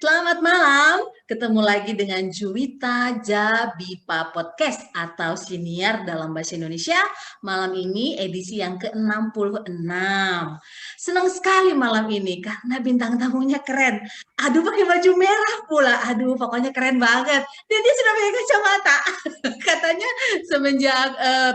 Selamat malam, ketemu lagi dengan Juwita Jabipa Podcast atau Siniar dalam Bahasa Indonesia. Malam ini edisi yang ke-66. Senang sekali malam ini karena bintang tamunya keren. Aduh, pakai baju merah pula. Aduh, pokoknya keren banget. Dan dia sudah pakai kacamata. Katanya semenjak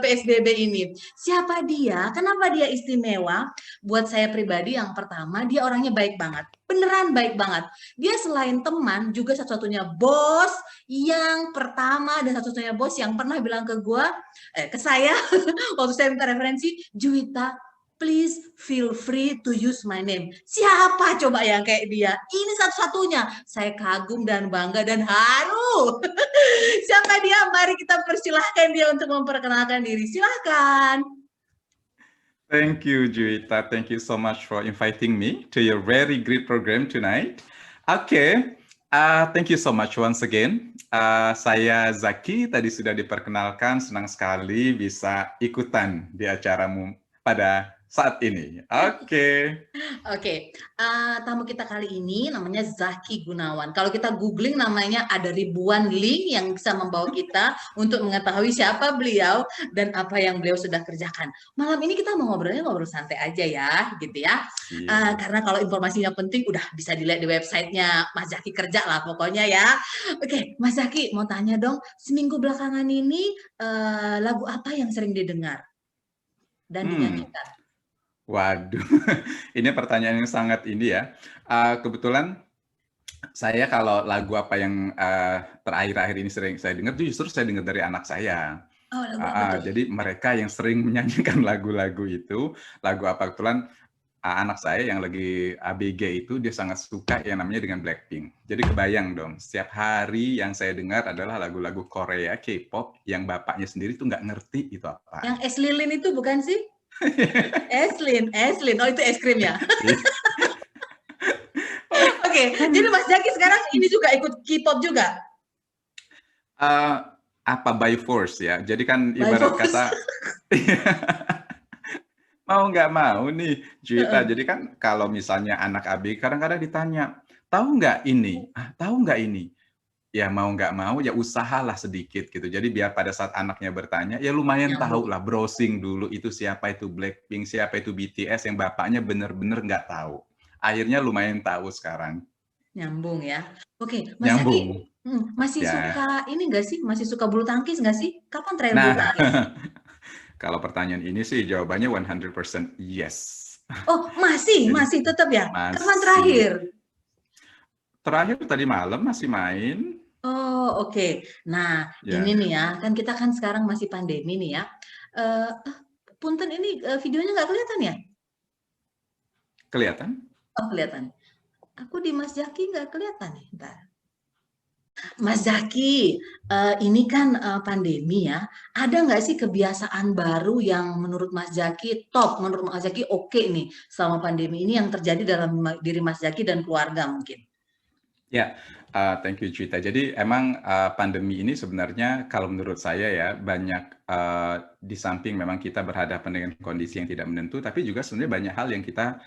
PSBB ini. Siapa dia? Kenapa dia istimewa? Buat saya pribadi yang pertama, dia orangnya baik banget. Beneran baik banget. Dia selain teman juga satu-satunya bos yang pertama dan satu-satunya bos yang pernah bilang ke saya waktu saya minta referensi, Juwita, please feel free to use my name. Siapa coba yang kayak dia? Ini satu-satunya. Saya kagum dan bangga dan haru. Siapa dia? Mari kita persilahkan dia untuk memperkenalkan diri. Silahkan. Thank you, Juwita. Thank you so much for inviting me to your very great program tonight. Okay, thank you so much once again. Saya Zaki, tadi sudah diperkenalkan, senang sekali bisa ikutan di acaramu pada saat ini. Oke, tamu kita kali ini namanya Zaki Gunawan. Kalau kita googling namanya ada ribuan link yang bisa membawa kita untuk mengetahui siapa beliau dan apa yang beliau sudah kerjakan. Malam ini kita mau ngobrol santai aja ya, gitu ya. Karena kalau informasinya penting udah bisa dilihat di websitenya Mas Zaki kerja lah pokoknya ya. Oke, Mas Zaki mau tanya dong, seminggu belakangan ini lagu apa yang sering didengar dan dinyanyikan? Waduh, ini pertanyaan yang sangat ini ya. Kebetulan saya kalau lagu apa yang terakhir-akhir ini sering saya dengar, justru saya dengar dari anak saya. Oh, lagu apa tuh? Jadi mereka yang sering menyanyikan lagu-lagu itu, lagu apa kebetulan anak saya yang lagi ABG itu dia sangat suka yang namanya dengan Blackpink. Jadi kebayang dong, setiap hari yang saya dengar adalah lagu-lagu Korea, K-pop yang bapaknya sendiri tuh nggak ngerti itu apa. Yang es lilin itu bukan sih? Eslin. Oh itu es krim ya? Oke, jadi Mas Zaki sekarang ini juga ikut K-pop juga? Apa by force ya? Jadi kan By ibarat force. kata mau nggak mau nih Juwita. Jadi kan kalau misalnya anak AB kadang-kadang ditanya, tahu nggak ini? Tahu nggak ini? Ya mau nggak mau ya usahalah sedikit gitu. Jadi biar pada saat anaknya bertanya, ya lumayan tahu lah, browsing dulu itu siapa itu Blackpink, siapa itu BTS yang bapaknya bener-bener nggak tahu. Akhirnya lumayan tahu sekarang. Nyambung ya. Oke, Mas Nyambung. Zaki, masih Ya. suka ini nggak sih? Masih suka bulu tangkis nggak sih? Kapan terakhir bulu Nah, tangkis? kalau pertanyaan ini sih jawabannya 100% yes. Oh, masih Jadi tetap ya? Kapan masih. terakhir? Terakhir tadi malam masih main. Oh, oke. Nah, Ya, ini nih ya, kan kita kan sekarang masih pandemi nih ya. Eh, Punten ini videonya nggak kelihatan ya? kelihatan? Oh, kelihatan. Aku di Mas Zaki nggak kelihatan nih. Ntar. Mas Zaki, ini kan pandemi ya. Ada nggak sih kebiasaan baru yang menurut Mas Zaki top, menurut Mas Zaki oke nih selama pandemi ini yang terjadi dalam diri Mas Zaki dan keluarga mungkin? Ya, thank you Juwita. Jadi emang pandemi ini sebenarnya kalau menurut saya ya banyak di samping memang kita berhadapan dengan kondisi yang tidak menentu, tapi juga sebenarnya banyak hal yang kita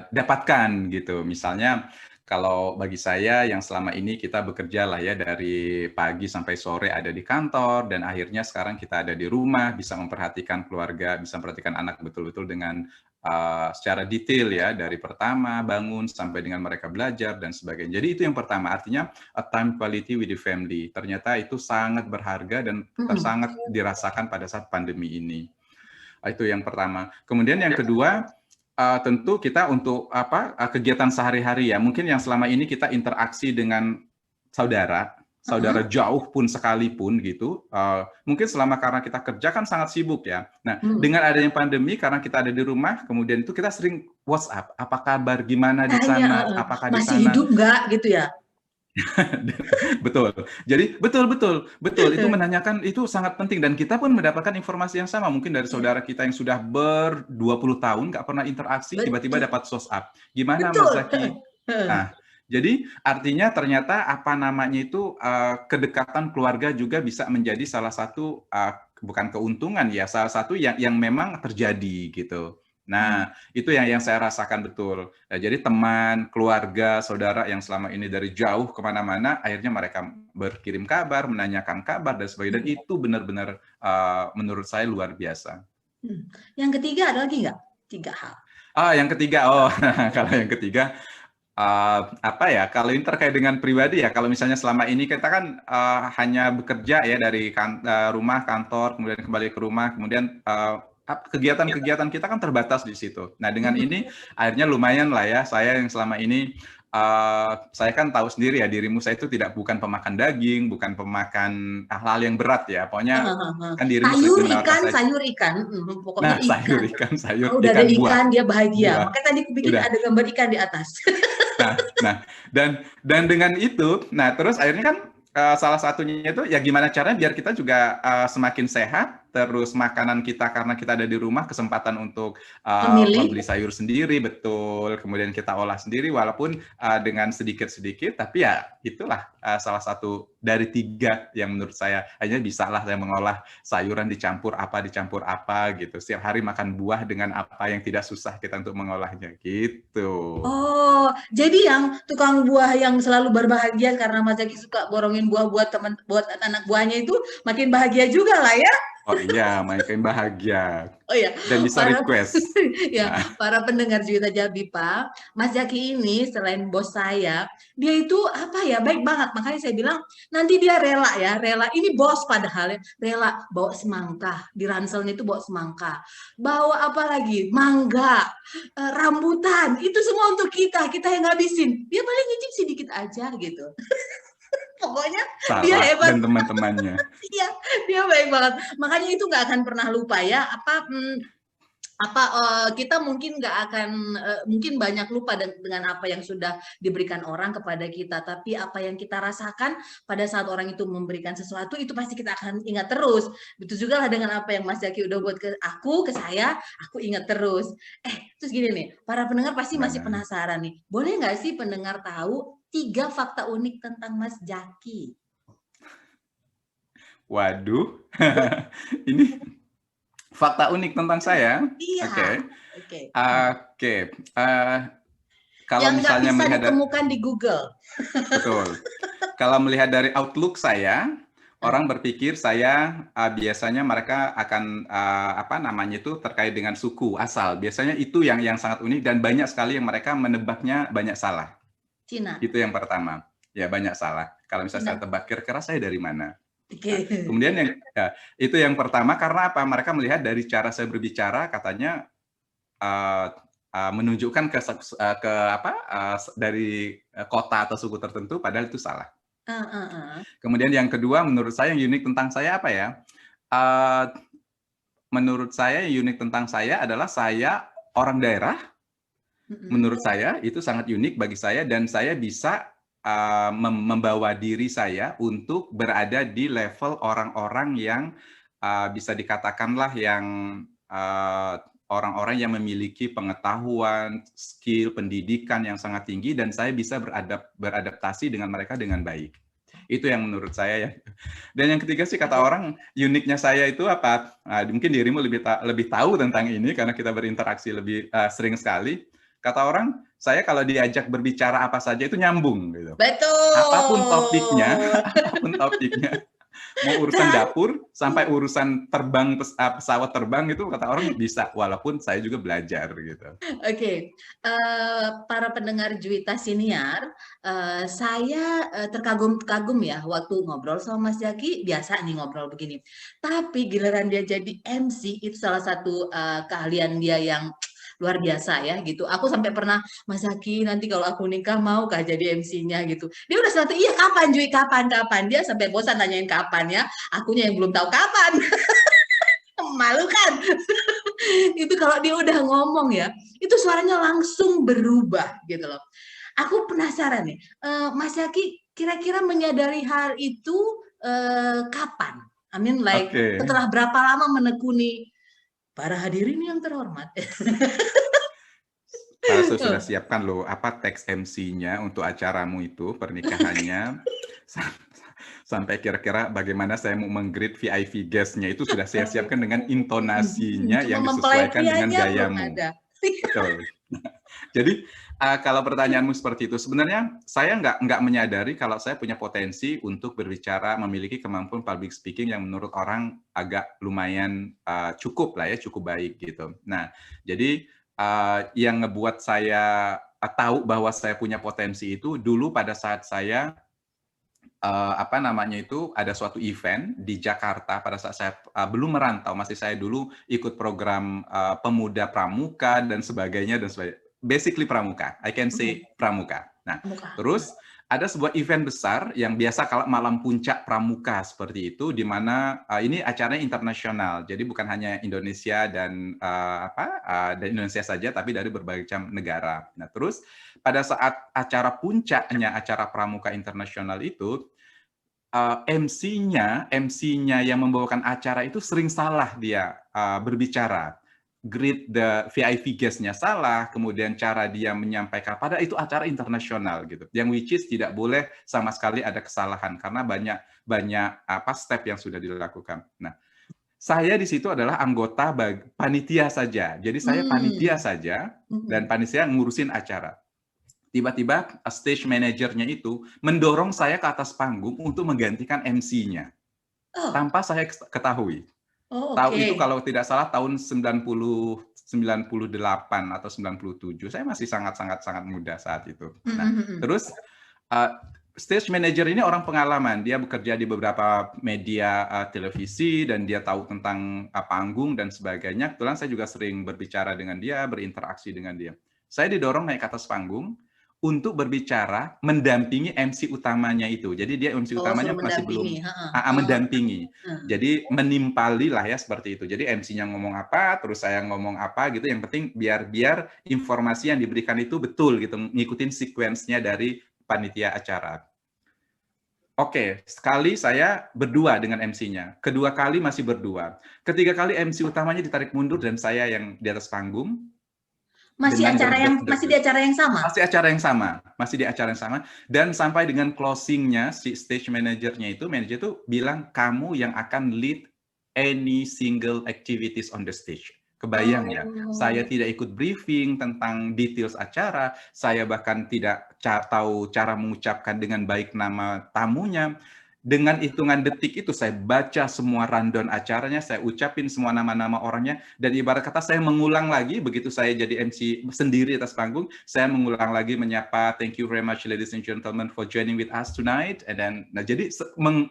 dapatkan gitu. Misalnya kalau bagi saya yang selama ini kita bekerja lah ya dari pagi sampai sore ada di kantor dan akhirnya sekarang kita ada di rumah, bisa memperhatikan keluarga, bisa memperhatikan anak betul-betul dengan secara detail ya dari pertama bangun sampai dengan mereka belajar dan sebagainya. Jadi itu yang pertama, artinya a time quality with the family. Ternyata itu sangat berharga dan sangat dirasakan pada saat pandemi ini. Itu yang pertama. Kemudian yang kedua, tentu kita untuk kegiatan sehari-hari ya. Mungkin yang selama ini kita interaksi dengan saudara jauh pun sekalipun gitu, mungkin selama karena kita kerja kan sangat sibuk ya. Nah, dengan adanya pandemi karena kita ada di rumah, kemudian itu kita sering WhatsApp, apa kabar, gimana di sana, apakah di Masih sana. hidup nggak gitu ya? Betul. Jadi betul itu menanyakan itu sangat penting dan kita pun mendapatkan informasi yang sama mungkin dari saudara kita yang sudah 20 tahun nggak pernah interaksi tiba-tiba dapat WhatsApp. Gimana Mas Zaki? Nah, jadi artinya ternyata apa namanya itu kedekatan keluarga juga bisa menjadi salah satu bukan keuntungan ya, salah satu yang memang terjadi gitu. Nah, itu yang saya rasakan betul. Nah, jadi teman, keluarga, saudara yang selama ini dari jauh kemana-mana, akhirnya mereka berkirim kabar, menanyakan kabar, dan sebagainya. Dan itu benar-benar menurut saya luar biasa. Yang ketiga ada lagi nggak? 3 hal. Yang ketiga, kalau yang ketiga, apa ya, kalau ini terkait dengan pribadi ya, kalau misalnya selama ini kita kan hanya bekerja ya dari rumah, kantor, kemudian kembali ke rumah, kemudian kegiatan-kegiatan kita kan terbatas di situ. Nah, dengan ini akhirnya lumayan lah ya, saya yang selama ini, saya kan tahu sendiri ya, dirimu saya itu bukan pemakan daging, bukan pemakan hal-hal yang berat ya, pokoknya kan dirimu Sayur, sering menawarkan ikan, saya. sayur, ikan, pokoknya Nah, sayur, ikan. ikan, sayur, Kalau udah ada ikan, buah. ikan, dia bahagia. Buah, Makanya tadi aku bikin udah. ada gambar ikan di atas. Nah, dan dengan itu, nah terus akhirnya kan salah satunya itu ya gimana caranya biar kita juga semakin sehat, terus makanan kita karena kita ada di rumah, kesempatan untuk Memilih. membeli sayur sendiri, betul, kemudian kita olah sendiri walaupun dengan sedikit-sedikit, tapi ya itulah salah satu dari 3 yang menurut saya hanya bisa lah saya mengolah sayuran dicampur apa gitu. Setiap hari makan buah dengan apa yang tidak susah kita untuk mengolahnya gitu. Oh, jadi yang tukang buah yang selalu berbahagia karena Mas Zaki suka borongin buah buat buat anak buahnya itu makin bahagia juga lah ya. Oh iya, makin bahagia Oh ya, dan bisa para request. ya, Nah, para pendengar Juwita Jabipa, Mas Zaki ini selain bos saya, dia itu apa ya, baik banget. Makanya saya bilang nanti dia rela ya, rela. Ini bos padahal ya, rela bawa semangka, di ranselnya itu bawa semangka. Bawa apa lagi? Mangga, rambutan, itu semua untuk kita yang ngabisin. Dia paling nyicip sedikit aja gitu. Pokoknya dia Sarah hebat. dan teman-temannya. Iya, dia baik banget. Makanya itu nggak akan pernah lupa ya, kita mungkin nggak akan mungkin banyak lupa dengan apa yang sudah diberikan orang kepada kita, tapi apa yang kita rasakan pada saat orang itu memberikan sesuatu itu pasti kita akan ingat terus. Betul juga lah dengan apa yang Mas Zaki udah buat ke aku, ke saya, aku ingat terus. Terus gini nih, para pendengar pasti masih Gimana? penasaran nih, boleh nggak sih pendengar tahu 3 fakta unik tentang Mas Zaki? Waduh, ini fakta unik tentang saya. Iya, Oke, oke. oke. Kalau Yang nggak misalnya bisa melihat ditemukan di Google. betul, kalau melihat dari outlook saya, orang berpikir saya biasanya mereka akan apa namanya itu terkait dengan suku asal. Biasanya itu yang sangat unik dan banyak sekali yang mereka menebaknya banyak salah. Cina. Itu yang pertama. Ya banyak salah. Kalau misalnya saya Cina. tebak kira-kira saya dari mana. Nah, Oke. kemudian itu yang pertama karena apa? Mereka melihat dari cara saya berbicara katanya menunjukkan ke apa dari kota atau suku tertentu padahal itu salah. Kemudian yang kedua menurut saya yang unik tentang saya apa ya? Menurut saya yang unik tentang saya adalah saya orang daerah. Menurut saya itu sangat unik bagi saya dan saya bisa membawa diri saya untuk berada di level orang-orang yang bisa dikatakanlah yang orang-orang yang memiliki pengetahuan, skill, pendidikan yang sangat tinggi dan saya bisa beradaptasi dengan mereka dengan baik. Itu yang menurut saya ya. Dan yang ketiga sih kata orang uniknya saya itu apa? Mungkin dirimu lebih tahu tentang ini karena kita berinteraksi lebih sering sekali. Kata orang, saya kalau diajak berbicara apa saja itu nyambung gitu. Betul. Apapun topiknya, mau urusan Dan dapur sampai urusan terbang pesawat terbang itu kata orang bisa, walaupun saya juga belajar gitu. Oke, para pendengar Juwita Siniar, saya terkagum-kagum ya waktu ngobrol sama Mas Zaki, biasa nih ngobrol begini. Tapi giliran dia jadi MC, itu salah satu keahlian dia yang luar biasa ya gitu. Aku sampai pernah, Mas Zaki nanti kalau aku nikah maukah jadi MC-nya gitu. Dia udah satu, iya kapan Jui, kapan. Dia sampai bosan nanyain kapan ya. Akunya yang belum tahu kapan. Malu kan? Itu kalau dia udah ngomong ya, itu suaranya langsung berubah gitu loh. Aku penasaran nih, Mas Yaki kira-kira menyadari hal itu kapan? I mean like setelah berapa lama menekuni para hadirin yang terhormat? Saya sudah siapkan loh apa teks MC-nya untuk acaramu itu pernikahannya. Sampai kira-kira bagaimana saya mau meng-greet VIP guest-nya itu sudah saya siapkan dengan intonasinya Cuma yang mempelai disesuaikan dengan prianya belum gayamu. ada. Betul. Jadi kalau pertanyaanmu seperti itu, sebenarnya saya nggak menyadari kalau saya punya potensi untuk berbicara, memiliki kemampuan public speaking yang menurut orang agak lumayan cukup lah ya, cukup baik gitu. Nah, jadi yang ngebuat saya tahu bahwa saya punya potensi itu dulu pada saat saya apa namanya itu, ada suatu event di Jakarta pada saat saya belum merantau, masih saya dulu ikut program pemuda pramuka dan sebagainya dan sebagainya. Basically pramuka, I can say pramuka. Nah, Muka. terus ada sebuah event besar yang biasa kalau malam puncak pramuka seperti itu, di mana ini acaranya internasional, jadi bukan hanya Indonesia dan dan Indonesia saja, tapi dari berbagai macam negara. Nah, terus pada saat acara puncaknya acara pramuka internasional itu, MC-nya yang membawakan acara itu sering salah dia berbicara. Greet the VIP guest-nya salah, kemudian cara dia menyampaikan, padahal itu acara internasional gitu. Yang which is tidak boleh sama sekali ada kesalahan karena banyak step yang sudah dilakukan. Nah, saya di situ adalah anggota panitia saja. Jadi saya panitia saja dan panitia ngurusin acara. Tiba-tiba stage manajernya itu mendorong saya ke atas panggung untuk menggantikan MC-nya. Oh, Tanpa saya ketahui. oh Tahu itu oke. kalau tidak salah tahun 98 atau 97. Saya masih sangat muda saat itu. Nah, terus stage manager ini orang pengalaman. Dia bekerja di beberapa media televisi dan dia tahu tentang panggung dan sebagainya. Kebetulan saya juga sering berbicara dengan dia, berinteraksi dengan dia. Saya didorong naik ke atas panggung untuk berbicara mendampingi MC utamanya itu. Jadi dia MC Oh, suruh utamanya masih belum mendampingi. Heeh. mendampingi. Heeh. Jadi menimpali lah ya seperti itu. Jadi MC-nya ngomong apa, terus saya ngomong apa gitu. Yang penting biar informasi yang diberikan itu betul gitu, ngikutin sequence-nya dari panitia acara. Oke, sekali saya berdua dengan MC-nya. Kedua kali masih berdua. Ketiga kali MC utamanya ditarik mundur dan saya yang di atas panggung. Masih di acara yang sama? Masih acara yang sama, masih di acara yang sama. Dan sampai dengan closing-nya, si stage manager itu bilang, kamu yang akan lead any single activities on the stage. Kebayang ya, saya Oh. tidak ikut briefing tentang details acara, saya bahkan tidak tahu cara mengucapkan dengan baik nama tamunya. Dengan hitungan detik itu saya baca semua rundown acaranya, saya ucapin semua nama-nama orangnya, dan ibarat kata saya mengulang lagi, begitu saya jadi MC sendiri atas panggung, saya mengulang lagi menyapa, thank you very much ladies and gentlemen for joining with us tonight, and then, nah jadi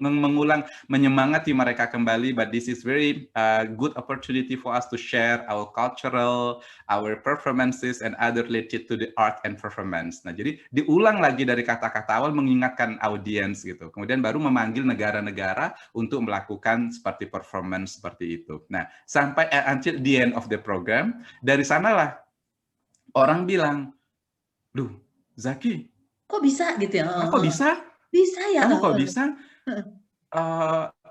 mengulang, menyemangati mereka kembali, but this is very good opportunity for us to share our cultural, our performances, and other related to the art and performance. Nah jadi diulang lagi dari kata-kata awal, mengingatkan audiens gitu, kemudian baru memanggil negara-negara untuk melakukan seperti performance seperti itu. Nah, sampai until the end of the program, dari sanalah orang bilang, "Duh, Zaki, kok bisa gitu ya? kok bisa? Bisa ya? Kamu kok bisa?"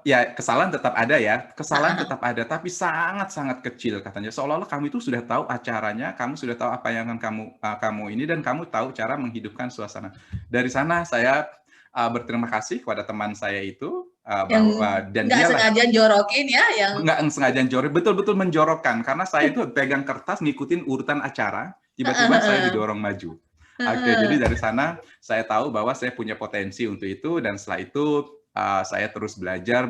Ya, kesalahan tetap ada ya, kesalahan tetap ada, tapi sangat-sangat kecil katanya. Seolah-olah kamu itu sudah tahu acaranya, kamu sudah tahu apa yang akan kamu ini, dan kamu tahu cara menghidupkan suasana. Dari sana saya berterima kasih kepada teman saya itu, Yang dan nggak dialah sengaja jorokin ya, yang nggak sengaja jorok, betul-betul menjorokkan, karena saya itu pegang kertas ngikutin urutan acara, tiba-tiba saya didorong maju. Oke, jadi dari sana saya tahu bahwa saya punya potensi untuk itu, dan setelah itu saya terus belajar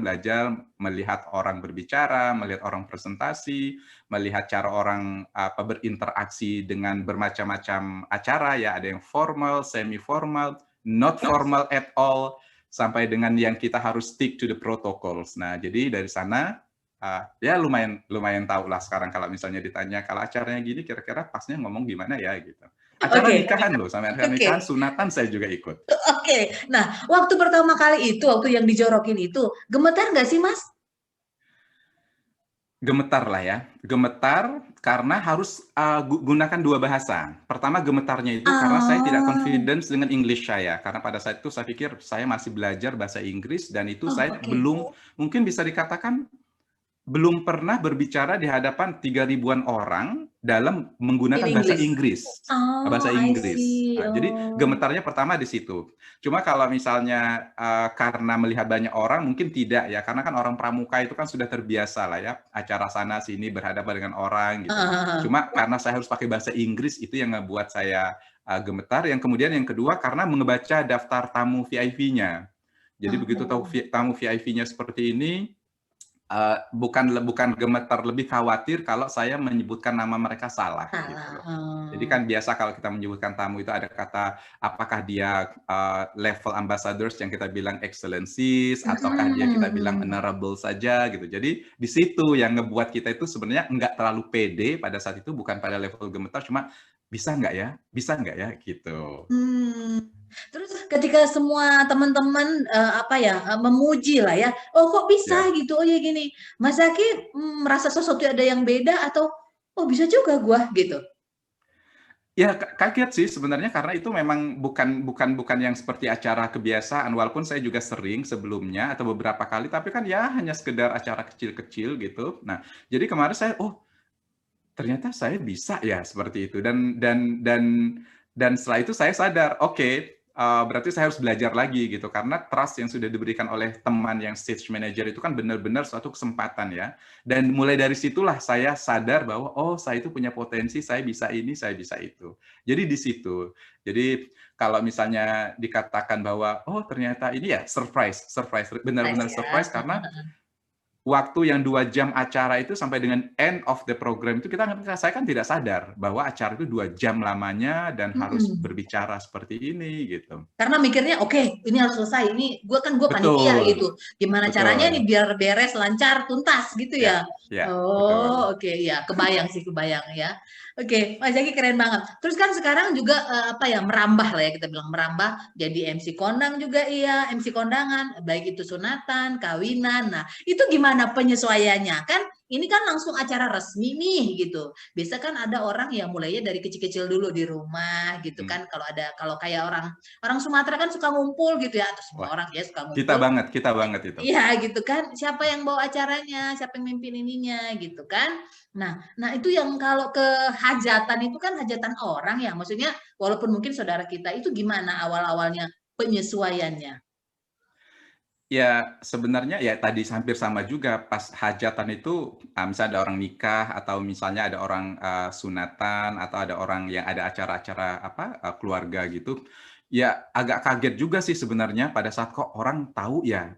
melihat orang berbicara, melihat orang presentasi, melihat cara orang berinteraksi dengan bermacam-macam acara ya, ada yang formal, semi formal, not formal at all, sampai dengan yang kita harus stick to the protocols. Nah, jadi dari sana ya lumayan tahu lah sekarang kalau misalnya ditanya kalau acaranya gini kira-kira pasnya ngomong gimana ya gitu. Acara nikahan loh, sampai acara nikahan, sunatan saya juga ikut. Oke. Nah, waktu pertama kali itu, waktu yang dijorokin itu, gemetar nggak sih, Mas? Gemetar lah ya, gemetar karena harus gunakan dua bahasa. Pertama gemetarnya itu karena saya tidak confidence dengan English saya, karena pada saat itu saya pikir saya masih belajar bahasa Inggris, dan itu saya Oke. belum, mungkin bisa dikatakan belum pernah berbicara di hadapan 3.000-an orang dalam In menggunakan bahasa English. Inggris. Oh, Bahasa I Inggris. see. Jadi Oh. gemetarnya pertama di situ. Cuma kalau misalnya karena melihat banyak orang mungkin tidak ya, karena kan orang pramuka itu kan sudah terbiasa lah ya, acara sana sini berhadapan dengan orang gitu. Cuma karena saya harus pakai bahasa Inggris itu yang ngebuat saya gemetar. Yang kemudian yang kedua karena membaca daftar tamu VIP-nya. Jadi begitu tahu Oh. tamu VIP-nya seperti ini, bukan gemetar, lebih khawatir kalau saya menyebutkan nama mereka salah gitu Salah. loh. Jadi Oh. kan biasa kalau kita menyebutkan tamu itu ada kata apakah dia level ambassadors yang kita bilang excellencies ataukah dia kita bilang honorable saja gitu. Jadi di situ yang ngebuat kita itu sebenarnya nggak terlalu pede pada saat itu, bukan pada level gemetar, cuma bisa nggak ya gitu. Hmm. Terus ketika semua teman-teman apa ya memuji lah ya, oh kok bisa Ya. gitu, oh ya gini, Mas Zaki merasa sesuatu ada yang beda atau oh bisa juga gua gitu. Ya kaget sih sebenarnya, karena itu memang bukan yang seperti acara kebiasaan, walaupun saya juga sering sebelumnya atau beberapa kali, tapi kan ya hanya sekedar acara kecil-kecil gitu. Nah, jadi kemarin saya, "Oh, ternyata saya bisa ya seperti itu." Dan setelah itu saya sadar, oke, berarti saya harus belajar lagi gitu, karena trust yang sudah diberikan oleh teman yang stage manager itu kan benar-benar suatu kesempatan ya. Dan mulai dari situlah saya sadar bahwa, oh saya itu punya potensi, saya bisa ini, saya bisa itu. Jadi di situ. Jadi kalau misalnya dikatakan bahwa, oh ternyata ini ya surprise, surprise, Nice benar-benar ya. surprise, karena waktu yang 2 jam acara itu sampai dengan end of the program itu saya kan tidak sadar bahwa acara itu 2 jam lamanya dan harus Mm-mm. berbicara seperti ini gitu. Karena mikirnya oke, ini harus selesai. Ini gue panitia Betul, gitu. Gimana caranya nih betul. biar beres, lancar, tuntas gitu Ya, ya. ya, betul. Oh, oke ya, kebayang sih, kebayang ya. Oke, Mas Zaki keren banget. Terus kan sekarang juga apa ya, merambah lah ya, kita bilang merambah jadi MC kondang juga, iya, MC kondangan, baik itu sunatan, kawinan. Nah, itu gimana penyesuaiannya? Kan ini kan langsung acara resmi nih gitu. Biasa kan ada orang yang mulainya dari kecil-kecil dulu di rumah gitu Mhm. kan. Kalau kayak orang orang Sumatera kan suka ngumpul gitu ya, atau semua Wah, orang ya suka ngumpul. kita banget itu. Iya gitu kan, siapa yang bawa acaranya, siapa yang mimpin ininya gitu kan. Nah itu yang kalau ke hajatan itu kan hajatan orang ya, maksudnya walaupun mungkin saudara kita itu gimana awal-awalnya penyesuaiannya? Ya, sebenarnya ya tadi hampir sama juga pas hajatan itu, misalnya ada orang nikah atau misalnya ada orang, sunatan atau ada orang yang ada acara-acara apa, keluarga gitu, ya agak kaget juga sih sebenarnya pada saat kok orang tahu ya,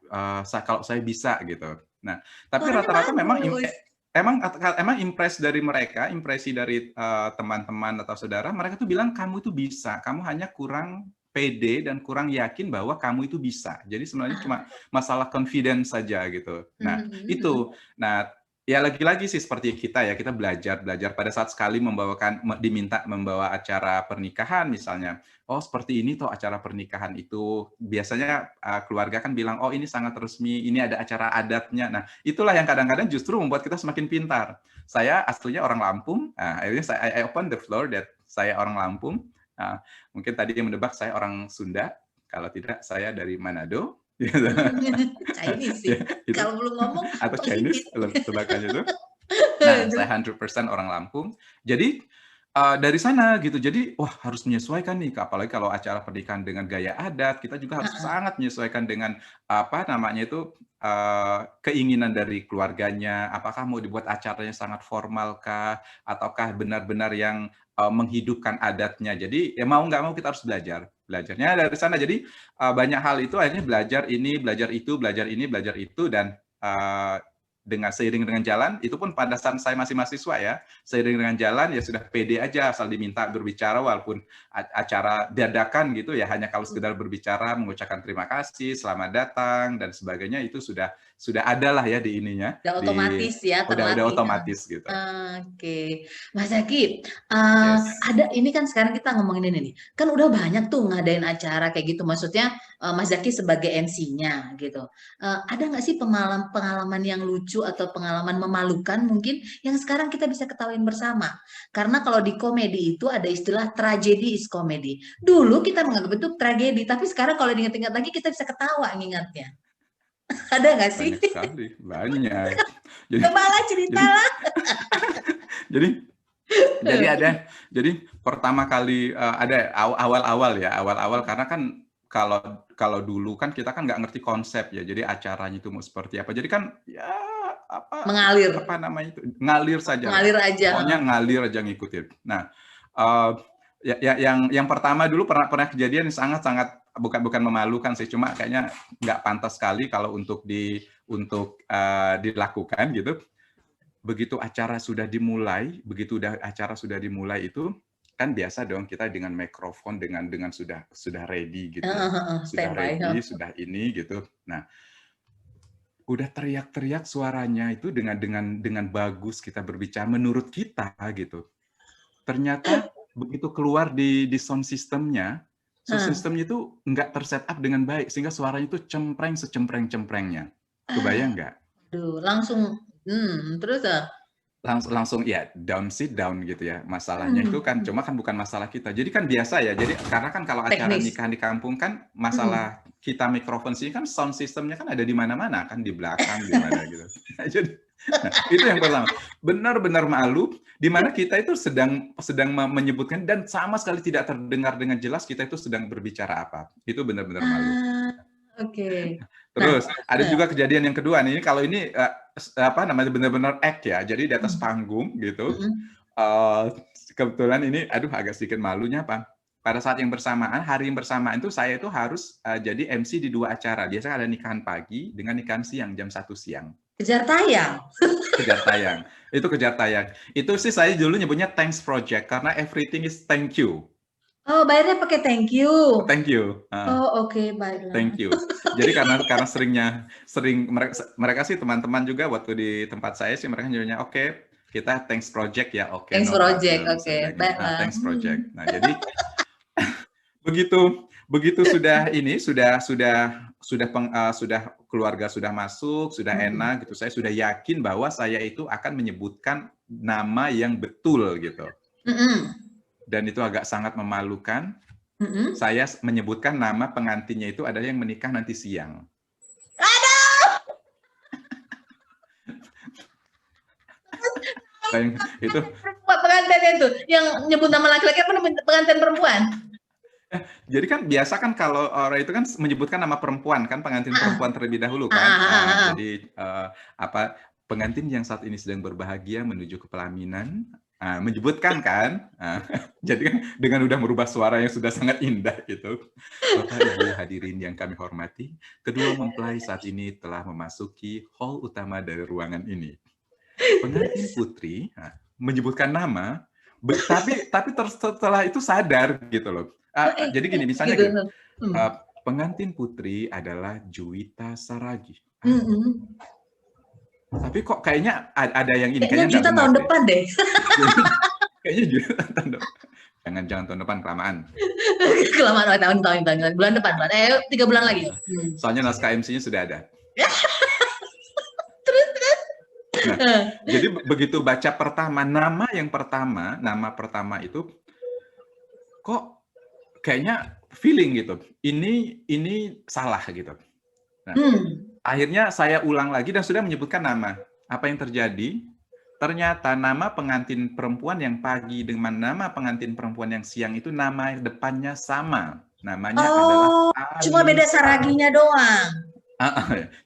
kalau saya bisa gitu. Nah, tapi Suaranya rata-rata memang bagus. emang impresi dari, teman-teman atau saudara, mereka tuh bilang, "Kamu itu bisa, kamu hanya kurang pede dan kurang yakin bahwa kamu itu bisa." Jadi sebenarnya cuma Ah, masalah confidence saja gitu. Nah, mhm mhm. itu. Nah, ya lagi-lagi sih seperti kita ya, kita belajar pada saat sekali diminta membawa acara pernikahan misalnya. Oh, seperti ini toh acara pernikahan itu. Biasanya, keluarga kan bilang, "Oh, ini sangat resmi, ini ada acara adatnya." Nah, itulah yang kadang-kadang justru membuat kita semakin pintar. Saya aslinya orang Lampung, akhirnya I open the floor that saya orang Lampung, mungkin tadi yang menebak saya orang Sunda, kalau tidak saya dari Manado, gitu. Chinese sih. Ya, itu Kalau belum ngomong atau Chinese. Chinese tebakannya itu. Nah, saya Terus? 100% orang Lampung. Jadi, dari sana gitu. Jadi, wah harus menyesuaikan nih, apalagi kalau acara pernikahan dengan gaya adat, kita juga harus Heeh. sangat menyesuaikan dengan, apa namanya itu, keinginan dari keluarganya. Apakah mau dibuat acaranya sangat formal kah? Ataukah benar-benar yang, menghidupkan adatnya. Jadi, ya mau nggak mau kita harus belajar. Belajarnya dari sana. Jadi, banyak hal itu akhirnya belajar ini, belajar itu, belajar ini, belajar itu, dan, seiring dengan jalan, itu pun pada saat saya masih mahasiswa ya, seiring dengan jalan ya sudah pede aja asal diminta berbicara walaupun acara dadakan gitu ya, hanya kalau sekedar berbicara, mengucapkan terima kasih, selamat datang dan sebagainya itu sudah ada lah ya di ininya, Udah otomatis ya, udah terlatih. otomatis gitu. Oke, Mas Zaki, Yes. ada ini kan sekarang kita ngomongin ini nih, kan udah banyak tuh ngadain acara kayak gitu, maksudnya Mas Zaki sebagai MC-nya gitu. Ada nggak sih pengalaman yang lucu atau pengalaman memalukan mungkin yang sekarang kita bisa ketawain bersama? Karena kalau di komedi itu ada istilah tragedi is comedy. Dulu kita menganggap itu tragedi, tapi sekarang kalau diingat-ingat lagi kita bisa ketawa ngingatnya. Ada nggak sih? Banyak sekali, banyak. Jadi Cobalah jadi ceritalah. jadi Jadi pertama kali ada awal-awal karena kan kalau dulu kan kita kan nggak ngerti konsep ya, jadi acaranya itu mau seperti apa. Jadi kan ya Mengalir. apa namanya itu ngalir saja lah. Mengalir aja. Pokoknya ngalir aja ngikutin. Nah, yang pertama dulu pernah kejadian yang sangat bukan memalukan sih, cuma kayaknya nggak pantas sekali kalau untuk dilakukan gitu. Begitu acara sudah dimulai itu kan biasa dong kita dengan mikrofon dengan sudah ready gitu ya. Sudah ready, sudah ini gitu. Nah, udah teriak-teriak suaranya itu dengan bagus kita berbicara menurut kita gitu. Ternyata begitu keluar di sound systemnya itu nggak tersetup dengan baik sehingga suaranya itu cempreng secempreng-cemprengnya. Kebayang nggak? Aduh, langsung terus langsung ya sit down gitu ya. Masalahnya itu kan cuma kan bukan masalah kita. Jadi kan biasa ya. Jadi karena kan kalau acara nikahan di kampung kan masalah kita mikrofon sini kan sound systemnya kan ada di mana-mana kan di belakang di mana gitu. Jadi itu yang pertama. Benar-benar malu di mana kita itu sedang menyebutkan dan sama sekali tidak terdengar dengan jelas kita itu sedang berbicara apa. Itu benar-benar malu. Oke. Terus ada juga kejadian yang kedua nih, kalau ini apa namanya benar-benar act ya, jadi di atas panggung gitu. Kebetulan ini, agak sedikit malunya apa? Pada saat yang bersamaan, hari yang bersamaan itu saya itu harus jadi MC di 2 acara. Biasanya ada nikahan pagi dengan nikahan siang jam 1 siang. Kejar tayang. Kejar tayang. Itu kejar tayang. Itu sih saya dulu nyebutnya thanks project karena everything is thank you. Oh, bayarnya pakai thank you. Thank you. Oh, oke, baiklah. Thank you. Jadi karena sering mereka sih teman-teman juga waktu di tempat saya sih mereka nyuruhnya oke, kita thanks project ya. Oke. Thanks project. Oke. Baiklah. Thanks project. Nah, jadi begitu sudah keluarga sudah masuk, sudah enak gitu. Saya sudah yakin bahwa saya itu akan menyebutkan nama yang betul gitu. Dan itu agak sangat memalukan. Saya menyebutkan nama pengantinnya itu adalah yang menikah nanti siang. Aduh! Itu pengantinnya itu yang nyebut nama laki-laki apa pengantin perempuan? Jadi kan biasa kan kalau orang itu kan menyebutkan nama perempuan kan pengantin perempuan terlebih dahulu kan. Jadi pengantin yang saat ini sedang berbahagia menuju ke pelaminan. Menyebutkan kan, jadi kan dengan udah merubah suara yang sudah sangat indah gitu. Bapak Ibu hadirin yang kami hormati, kedua mempelai saat ini telah memasuki hall utama dari ruangan ini. Pengantin putri menyebutkan nama, tapi setelah itu sadar gitu loh. Jadi gini misalnya gitu, pengantin putri adalah Juwita Saragi. Tapi kok kayaknya ada yang ini. Kayaknya Juwita tahun depan deh. Kayaknya Juwita tahun depan. Jangan tahun depan, kelamaan. Kelamaan, tahun. Bulan depan. 3 bulan lagi. Soalnya naskah MC-nya sudah ada. Nah, jadi begitu baca nama pertama itu, kok kayaknya feeling gitu. Ini salah gitu. Nah, akhirnya saya ulang lagi dan sudah menyebutkan nama. Apa yang terjadi? Ternyata nama pengantin perempuan yang pagi dengan nama pengantin perempuan yang siang itu nama depannya sama. Namanya adalah Anissa. Cuma beda Saraginya doang.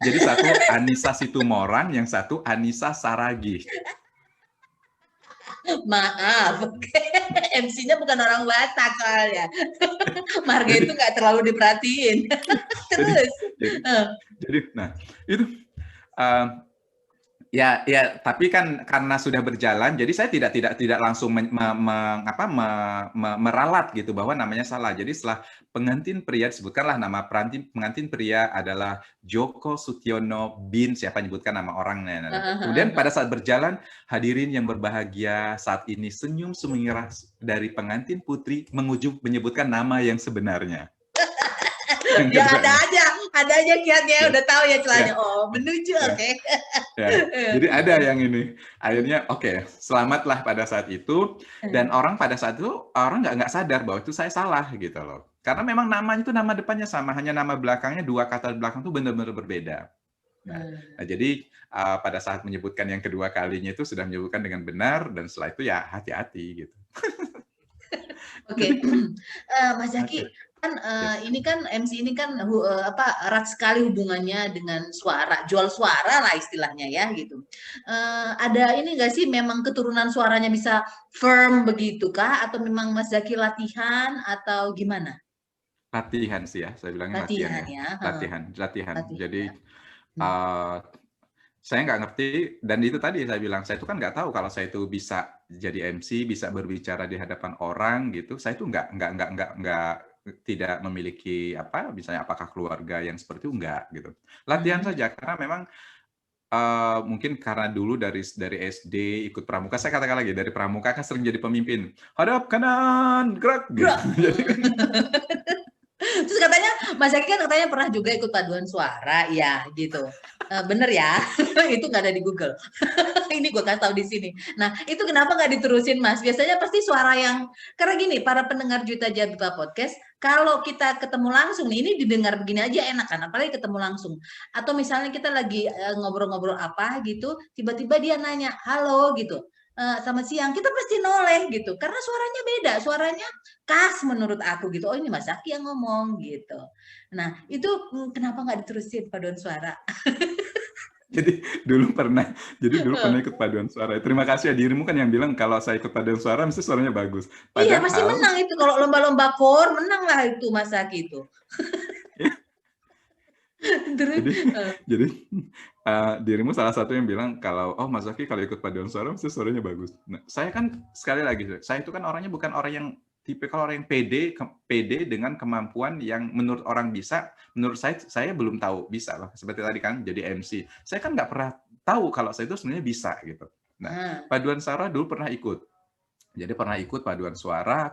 Jadi satu Anissa Situmorang, yang satu Anissa Saragi. Maaf, MC-nya bukan orang Batak soalnya. Marga itu nggak terlalu diperhatiin. Terus. Jadi, nah itu ya, tapi kan karena sudah berjalan, jadi saya tidak langsung meralat gitu bahwa namanya salah. Jadi setelah pengantin pria disebutkanlah nama pengantin pria adalah Joko Sutiono bin siapa nyebutkan nama orangnya. Kemudian pada saat berjalan, hadirin yang berbahagia saat ini senyum semengira dari pengantin putri menyebutkan nama yang sebenarnya. Ya ada aja kiatnya, udah tahu ya celahnya. Oh, menuju, oke. Jadi ada yang ini. Akhirnya oke, selamatlah pada saat itu. Dan orang pada saat itu orang nggak sadar bahwa itu saya salah gitu loh. Karena memang namanya itu nama depannya sama, hanya nama belakangnya 2 kata belakang itu benar-benar berbeda. Hmm. Nah, jadi pada saat menyebutkan yang kedua kalinya itu sudah menyebutkan dengan benar dan setelah itu ya hati-hati gitu. Oke, Mas Oke, Zaki, kan yes. ini kan MC ini kan erat sekali hubungannya dengan suara, jual suara lah istilahnya ya gitu. Ada ini nggak sih memang keturunan suaranya bisa firm begitu kah? Atau memang Mas Zaki latihan atau gimana? Latihan sih ya, saya bilangnya latihan Latihan ya. ya, Latihan. latihan Jadi ya. Hmm. uh, saya nggak ngerti, dan itu tadi saya bilang, saya itu kan nggak tahu kalau saya itu bisa jadi MC, bisa berbicara di hadapan orang gitu. Saya itu nggak tidak memiliki apa, misalnya apakah keluarga yang seperti itu, nggak gitu. Latihan Hmm. saja karena memang mungkin karena dulu dari SD ikut pramuka, saya katakan lagi dari pramuka kan sering jadi pemimpin. Hadap kanan, gerak gitu. Bro. Jadi kan Terus katanya Mas Zaki kan katanya pernah juga ikut paduan suara, ya gitu. Bener ya, itu nggak ada di Google. Ini gue kasih tahu di sini. Nah, itu kenapa nggak diterusin, Mas? Biasanya pasti suara yang karena gini, para pendengar Juta Jabipa Podcast, kalau kita ketemu langsung nih, ini didengar begini aja enak kan, apalagi ketemu langsung. Atau misalnya kita lagi ngobrol-ngobrol apa gitu, tiba-tiba dia nanya, "Halo" gitu. Selamat siang, kita pasti noleh gitu, karena suaranya beda, suaranya khas menurut aku gitu. Oh ini Mas Zaki yang ngomong gitu. Nah itu kenapa nggak diterusin paduan suara? Jadi dulu pernah ikut paduan suara. Terima kasih ya, dirimu kan yang bilang kalau saya ikut paduan suara mesti suaranya bagus. Iya pasti Padahal menang itu kalau lomba-lomba kor menang lah itu Mas Zaki itu. Terus jadi jadi dirimu salah satu yang bilang kalau oh Mas Zaki kalau ikut paduan suara mesti suaranya bagus. Nah, saya kan sekali lagi saya itu kan orangnya bukan orang yang tipikal orang yang pede dengan kemampuan yang menurut orang bisa, menurut saya belum tahu bisa lah. Seperti tadi kan jadi MC. Saya kan nggak pernah tahu kalau saya itu sebenarnya bisa gitu. Nah, nah, paduan suara dulu pernah ikut. Jadi pernah ikut paduan suara,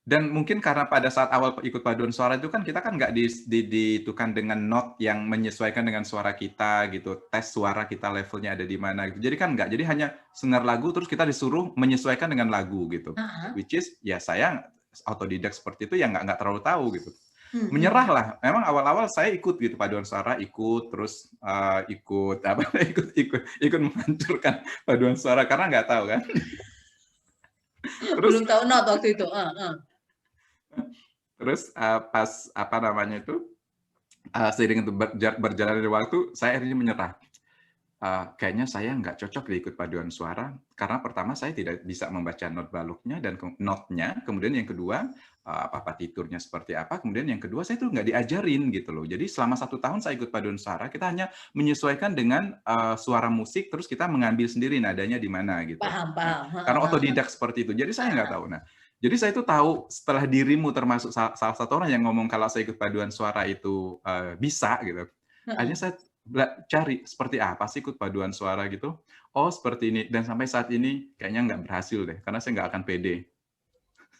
dan mungkin karena pada saat awal ikut paduan suara itu kan kita kan nggak ditentukan dengan not yang menyesuaikan dengan suara kita gitu, tes suara kita levelnya ada di mana gitu. Jadi kan nggak, jadi hanya dengar lagu terus kita disuruh menyesuaikan dengan lagu gitu. ah, Which is ya saya autodidak seperti itu ya nggak terlalu tahu gitu. Menyerah hmm. lah. Memang awal-awal saya ikut gitu paduan suara, ikut terus ikut apa ikut menghancurkan paduan suara karena nggak tahu kan. Terus Belum tahu not waktu itu. terus pas apa namanya itu seiring itu berjalannya waktu, saya akhirnya menyerah. Kayaknya saya nggak cocok di ikut paduan suara, karena pertama saya tidak bisa membaca not baloknya dan notnya, kemudian yang kedua, apa partiturnya seperti apa, kemudian yang kedua saya tuh nggak diajarin gitu loh. Jadi selama 1 tahun saya ikut paduan suara, kita hanya menyesuaikan dengan suara musik, terus kita mengambil sendiri nadanya di mana gitu. Paham, Nah, paham. karena otodidak seperti itu, jadi saya nggak tahu. Nah, jadi saya itu tahu setelah dirimu termasuk salah satu orang yang ngomong kalau saya ikut paduan suara itu bisa gitu. Akhirnya saya cari seperti apa sih ikut paduan suara gitu. Oh seperti ini, dan sampai saat ini kayaknya nggak berhasil deh, karena saya nggak akan pede.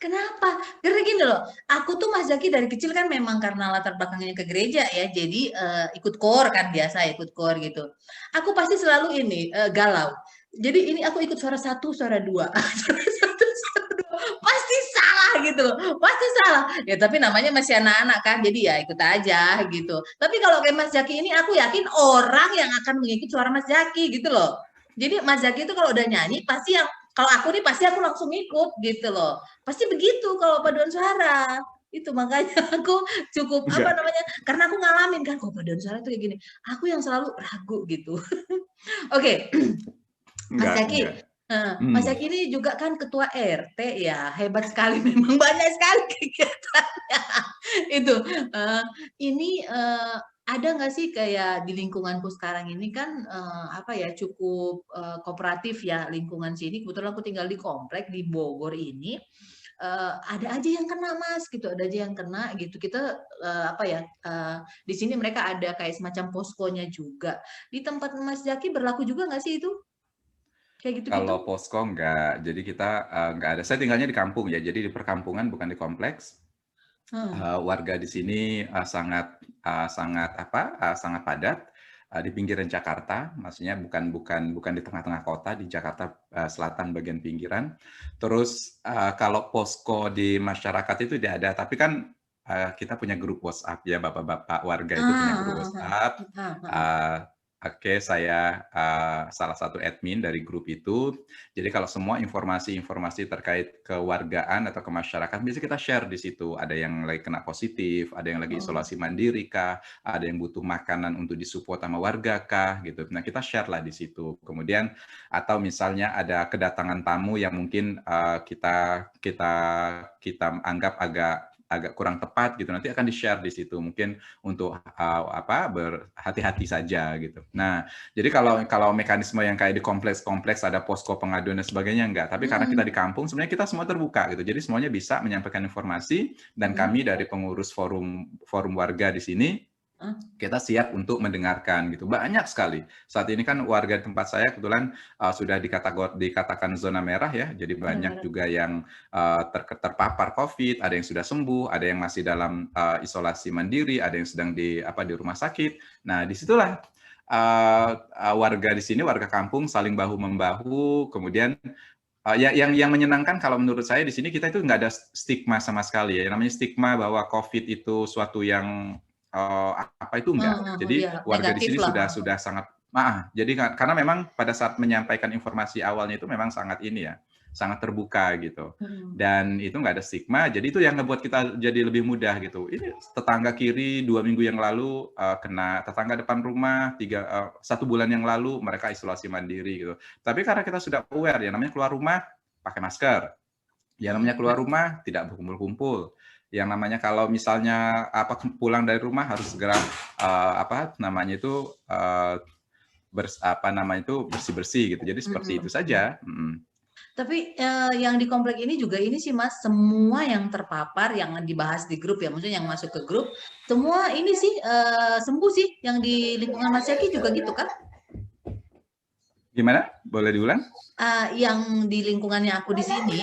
Kenapa? Karena gini loh, aku tuh Mas Zaki dari kecil kan memang karena latar belakangnya ke gereja ya, jadi ikut kor kan biasa ikut kor gitu. Aku pasti selalu ini galau. Jadi ini aku ikut suara satu, suara dua, suara satu, suara dua, pasti salah gitu loh, pasti salah. Ya tapi namanya masih anak-anak kan, jadi ya ikut aja gitu. Tapi kalau kayak Mas Zaki ini, aku yakin orang yang akan mengikuti suara Mas Zaki gitu loh. Jadi Mas Zaki itu kalau udah nyanyi pasti yang kalau aku nih pasti aku langsung ikut gitu loh. Pasti begitu kalau paduan suara. Itu makanya aku cukup apa Enggak, namanya? Karena aku ngalamin kan kalau paduan suara tuh kayak gini. Aku yang selalu ragu gitu. Oke, Mas Zaki. enggak. Mas Hmm. Zaki ini juga kan ketua RT ya. Hebat sekali memang banyak sekali kegiatannya. Itu ini ada nggak sih kayak di lingkunganku sekarang ini kan apa ya cukup kooperatif ya lingkungan sini. Kebetulan aku tinggal di komplek di Bogor ini. Ada aja yang kena Mas gitu, ada aja yang kena gitu. Kita apa ya di sini mereka ada kayak semacam poskonya juga. Di tempat Mas Zaki berlaku juga nggak sih itu kayak gitu-gitu? Kalau posko enggak, jadi kita enggak ada. Saya tinggalnya di kampung ya, jadi di perkampungan bukan di kompleks. Hmm. Warga di sini sangat apa, sangat padat di pinggiran Jakarta, maksudnya bukan di tengah-tengah kota, di Jakarta Selatan bagian pinggiran. Terus kalau posko di masyarakat itu tidak ada, tapi kan kita punya grup WhatsApp ya, bapak-bapak warga itu punya grup Ah, ah, WhatsApp. ah, ah, ah. Eee, oke, saya, salah satu admin dari grup itu. Jadi kalau semua informasi-informasi terkait kewargaan atau kemasyarakatan biasanya kita share di situ. Ada yang lagi kena positif, ada yang lagi Oh, isolasi mandiri kah, ada yang butuh makanan untuk disupport sama warga kah, gitu. Nah, kita share lah di situ. Kemudian atau misalnya ada kedatangan tamu yang mungkin, kita kita kita anggap agak agak kurang tepat gitu, nanti akan di-share di situ mungkin untuk, berhati-hati saja gitu. Nah, jadi kalau kalau mekanisme yang kayak di kompleks-kompleks ada posko pengaduan dan sebagainya enggak, tapi karena kita mm, di kampung sebenarnya kita semua terbuka gitu. Jadi semuanya bisa menyampaikan informasi dan mm, kami dari pengurus forum forum warga di sini ah, kita siap untuk mendengarkan gitu. Banyak sekali. Saat ini kan warga tempat saya kebetulan sudah dikatakan zona merah ya. Jadi banyak benar-benar. juga yang terpapar COVID, ada yang sudah sembuh, ada yang masih dalam isolasi mandiri, ada yang sedang di rumah sakit. Nah, disitulah warga di sini, warga kampung saling bahu membahu. Kemudian yang menyenangkan kalau menurut saya di sini kita itu nggak ada stigma sama sekali ya. Yang namanya stigma bahwa COVID itu suatu yang apa itu Ah, enggak. ah, ah, Jadi ya, warga di negatif sini lah. sudah sangat jadi karena memang pada saat menyampaikan informasi awalnya itu memang sangat ini ya, sangat terbuka gitu. Hmm. Dan itu nggak ada stigma, jadi itu yang ngebuat kita jadi lebih mudah gitu. Ini tetangga kiri 2 minggu yang lalu kena, tetangga depan rumah 1 bulan yang lalu mereka isolasi mandiri gitu. Tapi karena kita sudah aware ya namanya keluar rumah pakai masker, yang namanya keluar rumah tidak berkumpul-kumpul. Yang namanya kalau misalnya pulang dari rumah harus segera bersih-bersih gitu. Jadi seperti itu Mm-mm. saja. Tapi yang di komplek ini juga ini sih Mas, semua yang terpapar yang dibahas di grup ya, maksudnya yang masuk ke grup, semua ini sih sembuh sih. Yang di lingkungan Mas Yaki juga gitu kan? Gimana? Boleh diulang? Yang di lingkungannya aku di sini,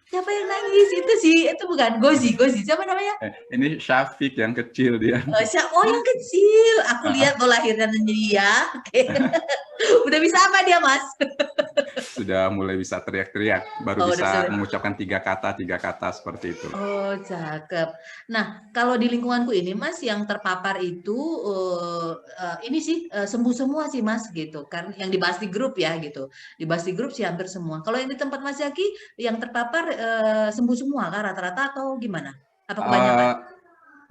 siapa yang nangis? Itu sih, itu bukan Gozi, Gozi. Siapa namanya? Ini Syafiq yang kecil dia. Oh, yang kecil. Aku lihat lahirnya dia. Oke. Udah bisa apa dia, Mas? Sudah mulai bisa teriak-teriak, baru Oh, udah bisa sudah. mengucapkan tiga kata seperti itu. Oh, cakep. Nah, kalau di lingkunganku ini, Mas, yang terpapar itu ini sih sembuh semua sih, Mas, gitu. Kan yang dibahas di grup ya, gitu. Dibahas di grup sih hampir semua. Kalau yang di tempat Mas Yaki, yang terpapar sembuh semua kan rata-rata atau gimana? Apa kebanyakan? Eh,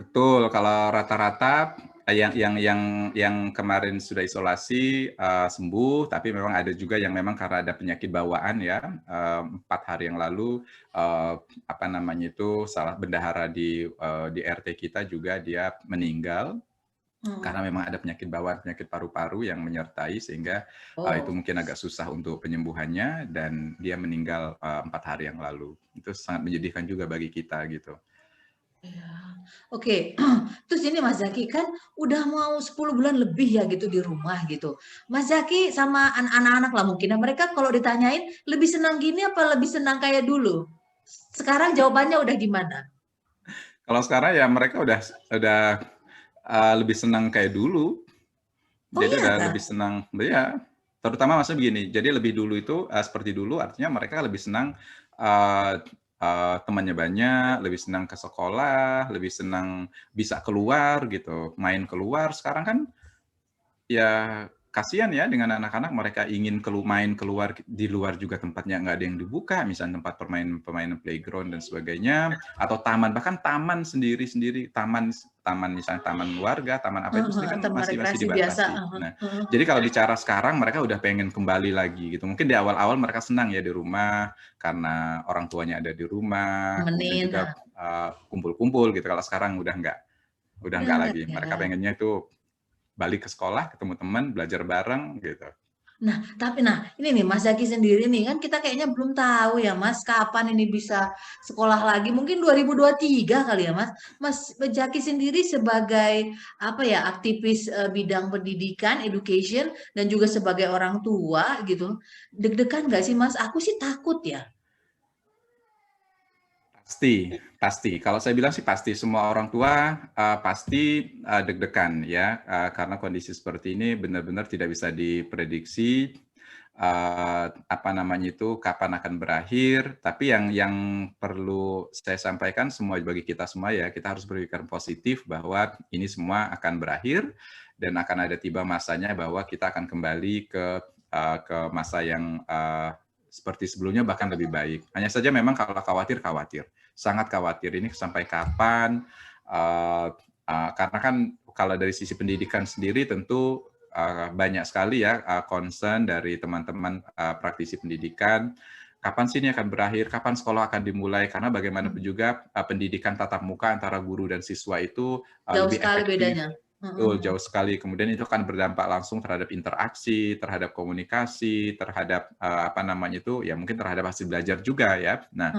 Betul, kalau rata-rata yang kemarin sudah isolasi sembuh, tapi memang ada juga yang memang karena ada penyakit bawaan ya. 4 hari yang lalu apa namanya itu salah bendahara di RT kita juga dia meninggal karena Hmm. memang ada penyakit bawaan, penyakit paru-paru yang menyertai sehingga itu Oh, mungkin agak susah untuk penyembuhannya dan dia meninggal 4 hari yang lalu. Itu sangat menyedihkan juga bagi kita gitu. iya. Oke. Terus ini Mas Zaki kan udah mau 10 bulan lebih ya gitu di rumah gitu. Mas Zaki sama anak-anak lah mungkin. Nah, mereka kalau ditanyain lebih senang gini apa lebih senang kayak dulu? Sekarang jawabannya udah gimana? Kalau sekarang ya mereka udah lebih senang kayak dulu. Oh Jadi iya udah kah? lebih senang, ya. Terutama maksudnya begini. Jadi lebih dulu itu seperti dulu, artinya mereka lebih senang uh, temannya banyak, lebih senang ke sekolah, lebih senang bisa keluar gitu, main keluar. Sekarang kan ya kasihan ya dengan anak-anak mereka ingin main keluar di luar juga tempatnya nggak ada yang dibuka, misalnya tempat permainan playground dan sebagainya, atau taman, bahkan taman sendiri-sendiri, taman taman misalnya taman warga, taman apa itu sendiri kan Taman masih rekreasi biasa. dibatasi. Nah, jadi kalau bicara sekarang mereka udah pengen kembali lagi gitu. Mungkin di awal-awal mereka senang ya di rumah karena orang tuanya ada di rumah, kemudian Temenin. juga kumpul-kumpul gitu. Kalau sekarang udah Udah enggak enggak lagi. ya. Mereka pengennya itu balik ke sekolah, ketemu teman, belajar bareng gitu. Nah, ini nih Mas Zaki sendiri nih kan kita kayaknya belum tahu ya Mas kapan ini bisa sekolah lagi. Mungkin 2023 kali ya Mas. Mas Zaki sendiri sebagai apa ya aktivis bidang pendidikan, education dan juga sebagai orang tua gitu. Deg-degan nggak sih Mas? Aku sih takut ya. Pasti, pasti. Kalau saya bilang sih pasti, semua orang tua pasti deg-degan ya, karena kondisi seperti ini benar-benar tidak bisa diprediksi. apa namanya itu, kapan akan berakhir. Tapi yang perlu saya sampaikan semua bagi kita semua ya, kita harus berpikir positif bahwa ini semua akan berakhir dan akan ada tiba masanya bahwa kita akan kembali ke masa yang seperti sebelumnya bahkan lebih baik. Hanya saja memang kalau khawatir, sangat khawatir ini sampai kapan. Karena kan kalau dari sisi pendidikan sendiri tentu banyak sekali ya concern dari teman-teman praktisi pendidikan. Kapan sih ini akan berakhir? Kapan sekolah akan dimulai? Karena bagaimanapun juga pendidikan tatap muka antara guru dan siswa itu Jauh lebih sekali efektif. bedanya. Betul, jauh sekali. Kemudian itu akan berdampak langsung terhadap interaksi, terhadap komunikasi, terhadap apa namanya itu, ya mungkin terhadap hasil belajar juga ya. Nah,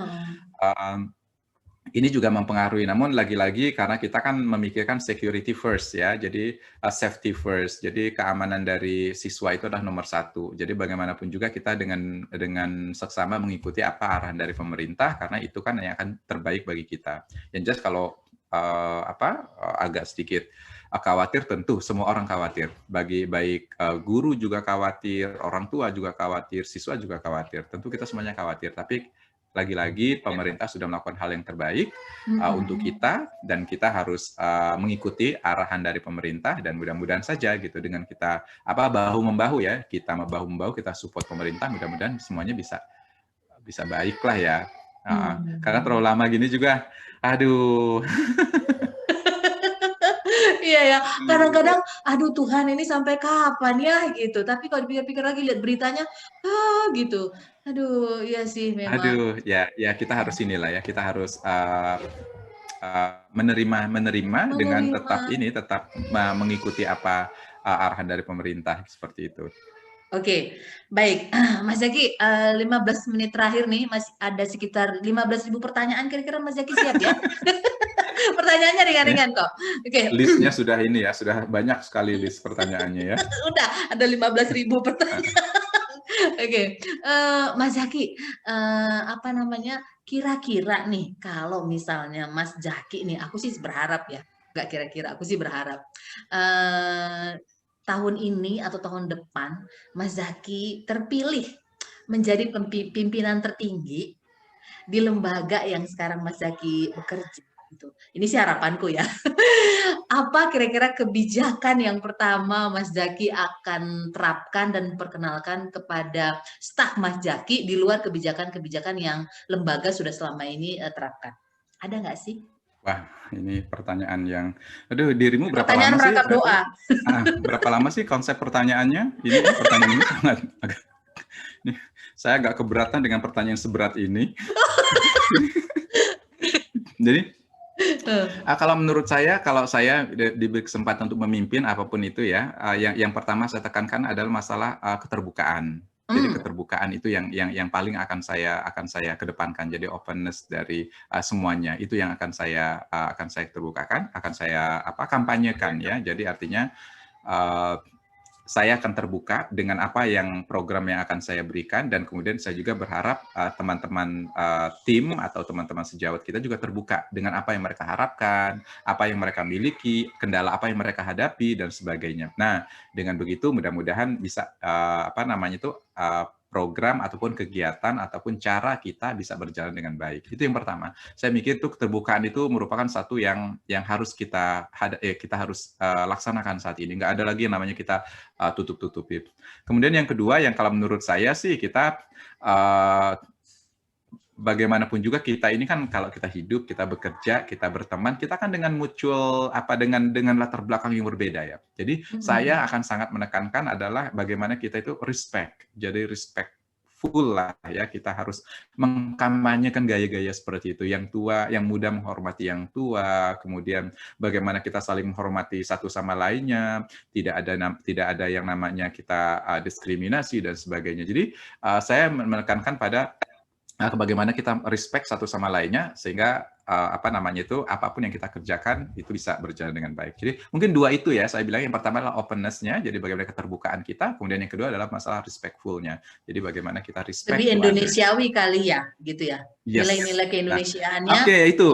ini juga mempengaruhi. Namun lagi-lagi karena kita kan memikirkan security first ya, jadi safety first. Jadi keamanan dari siswa itu adalah nomor satu. Jadi bagaimanapun juga kita dengan seksama mengikuti apa arahan dari pemerintah karena itu kan yang akan terbaik bagi kita. Yang jelas kalau agak sedikit khawatir, tentu semua orang khawatir. Baik guru juga khawatir, orang tua juga khawatir, siswa juga khawatir. Tentu kita semuanya khawatir. Tapi lagi-lagi pemerintah sudah melakukan hal yang terbaik untuk kita dan kita harus mengikuti arahan dari pemerintah dan mudah-mudahan saja gitu dengan kita bahu membahu ya, kita bahu membahu kita support pemerintah, mudah-mudahan semuanya bisa baik lah ya. Karena terlalu lama gini juga, aduh. Iya ya, kadang-kadang, aduh Tuhan ini sampai kapan ya gitu. Tapi kalau dipikir-pikir lagi lihat beritanya, gitu. Aduh, iya sih memang. Aduh, ya kita harus inilah ya, kita harus menerima dengan tetap mengikuti apa arahan dari pemerintah seperti itu. Oke, baik. Mas Zaki, 15 menit terakhir nih, masih ada sekitar 15.000 pertanyaan. Kira-kira Mas Zaki siap ya? Pertanyaannya ringan-ringan kok. Oke. Listnya sudah ini ya, sudah banyak sekali list pertanyaannya ya. Udah, ada 15.000 pertanyaan. Oke, Mas Zaki, apa namanya, kira-kira nih kalau misalnya Mas Zaki nih, aku sih berharap ya, nggak kira-kira, aku sih berharap, tahun ini atau tahun depan Mas Zaki terpilih menjadi pimpinan tertinggi di lembaga yang sekarang Mas Zaki bekerja gitu. Ini sih harapanku ya. Apa kira-kira kebijakan yang pertama Mas Zaki akan terapkan dan perkenalkan kepada staf Mas Zaki di luar kebijakan-kebijakan yang lembaga sudah selama ini terapkan? Ada nggak sih? Wah, ini pertanyaan yang, aduh, dirimu berapa pertanyaan lama sih? Doa. Berapa lama sih konsep pertanyaannya? Ini pertanyaan ini sangat saya agak keberatan dengan pertanyaan seberat ini. Jadi, kalau menurut saya, kalau saya diberi kesempatan untuk memimpin apapun itu ya, yang pertama saya tekankan adalah masalah keterbukaan. Jadi keterbukaan itu yang paling akan saya kedepankan. Jadi openness dari semuanya itu yang akan saya terbukakan, akan saya kampanyekan ya. Jadi artinya saya akan terbuka dengan apa yang program yang akan saya berikan dan kemudian saya juga berharap teman-teman tim atau teman-teman sejawat kita juga terbuka dengan apa yang mereka harapkan, apa yang mereka miliki, kendala apa yang mereka hadapi dan sebagainya. Nah, dengan begitu mudah-mudahan bisa program ataupun kegiatan ataupun cara kita bisa berjalan dengan baik. Itu yang pertama. Saya mikir itu keterbukaan itu merupakan satu yang harus kita harus laksanakan saat ini. Nggak ada lagi yang namanya kita tutup-tutupi. Kemudian yang kedua, yang kalau menurut saya sih kita bagaimanapun juga kita ini kan kalau kita hidup, kita bekerja, kita berteman, kita kan dengan mutual dengan latar belakang yang berbeda ya. Jadi saya akan sangat menekankan adalah bagaimana kita itu respect. Jadi respectful lah ya, kita harus mengkampanyekan gaya-gaya seperti itu. Yang tua, yang muda menghormati yang tua, kemudian bagaimana kita saling menghormati satu sama lainnya, tidak ada yang namanya kita diskriminasi dan sebagainya. Jadi saya menekankan pada bagaimana kita respect satu sama lainnya sehingga apapun yang kita kerjakan itu bisa berjalan dengan baik. Jadi mungkin dua itu ya saya bilang. Yang pertama adalah openness-nya, jadi bagaimana keterbukaan kita. Kemudian yang kedua adalah masalah respectful-nya. Jadi bagaimana kita respect. Lebih Indonesiawi kali ya, gitu ya. Yes. Nilai-nilai keindonesiaannya. Oke, itu.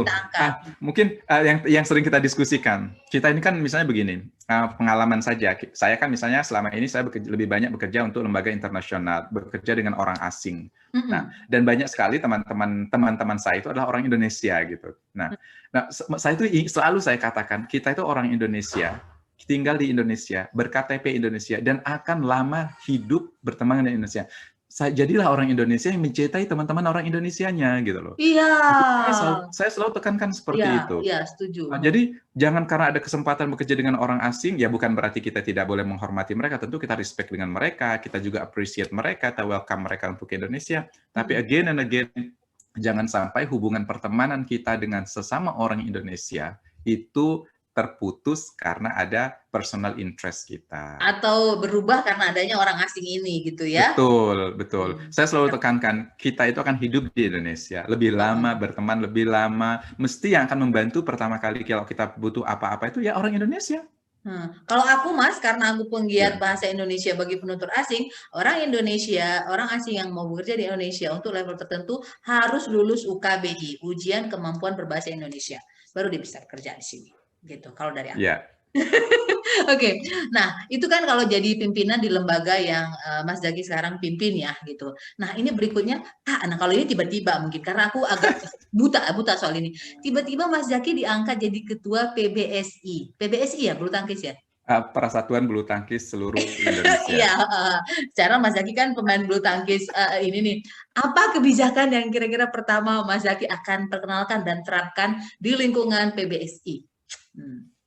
Mungkin yang sering kita diskusikan. Kita ini kan misalnya begini. pengalaman saja. Saya kan misalnya selama ini saya lebih banyak bekerja untuk lembaga internasional, bekerja dengan orang asing. Nah, dan banyak sekali teman-teman saya itu adalah orang Indonesia gitu. Nah, saya itu selalu saya katakan kita itu orang Indonesia, tinggal di Indonesia, berKTP Indonesia, dan akan lama hidup berteman dengan Indonesia. Jadilah orang Indonesia yang mencintai teman-teman orang Indonesianya gitu loh. Iya. Saya selalu tekankan seperti Iya, itu. iya, setuju. Jadi jangan karena ada kesempatan bekerja dengan orang asing, ya bukan berarti kita tidak boleh menghormati mereka. Tentu kita respect dengan mereka, kita juga appreciate mereka, kita welcome mereka untuk ke Indonesia. Tapi again and again, jangan sampai hubungan pertemanan kita dengan sesama orang Indonesia itu terputus karena ada personal interest kita. Atau berubah karena adanya orang asing ini gitu ya. Betul, betul. Saya selalu tekankan, kita itu akan hidup di Indonesia. Lebih lama, berteman lebih lama. Mesti yang akan membantu pertama kali kalau kita butuh apa-apa itu ya orang Indonesia. Kalau aku Mas, karena aku penggiat bahasa Indonesia bagi penutur asing, orang Indonesia, orang asing yang mau bekerja di Indonesia untuk level tertentu harus lulus UKBI, Ujian Kemampuan Berbahasa Indonesia. Baru dia bisa kerja di sini. Gitu, kalau dari aku. Ya. Oke. Nah, itu kan kalau jadi pimpinan di lembaga yang Mas Zaki sekarang pimpin ya gitu. Nah, ini berikutnya, nah kalau ini tiba-tiba mungkin karena aku agak buta soal ini. Tiba-tiba Mas Zaki diangkat jadi ketua PBSI. PBSI ya, bulu tangkis ya? Persatuan Bulu Tangkis seluruh Indonesia. Iya, secara Mas Zaki kan pemain bulu tangkis ini nih. Apa kebijakan yang kira-kira pertama Mas Zaki akan perkenalkan dan terapkan di lingkungan PBSI?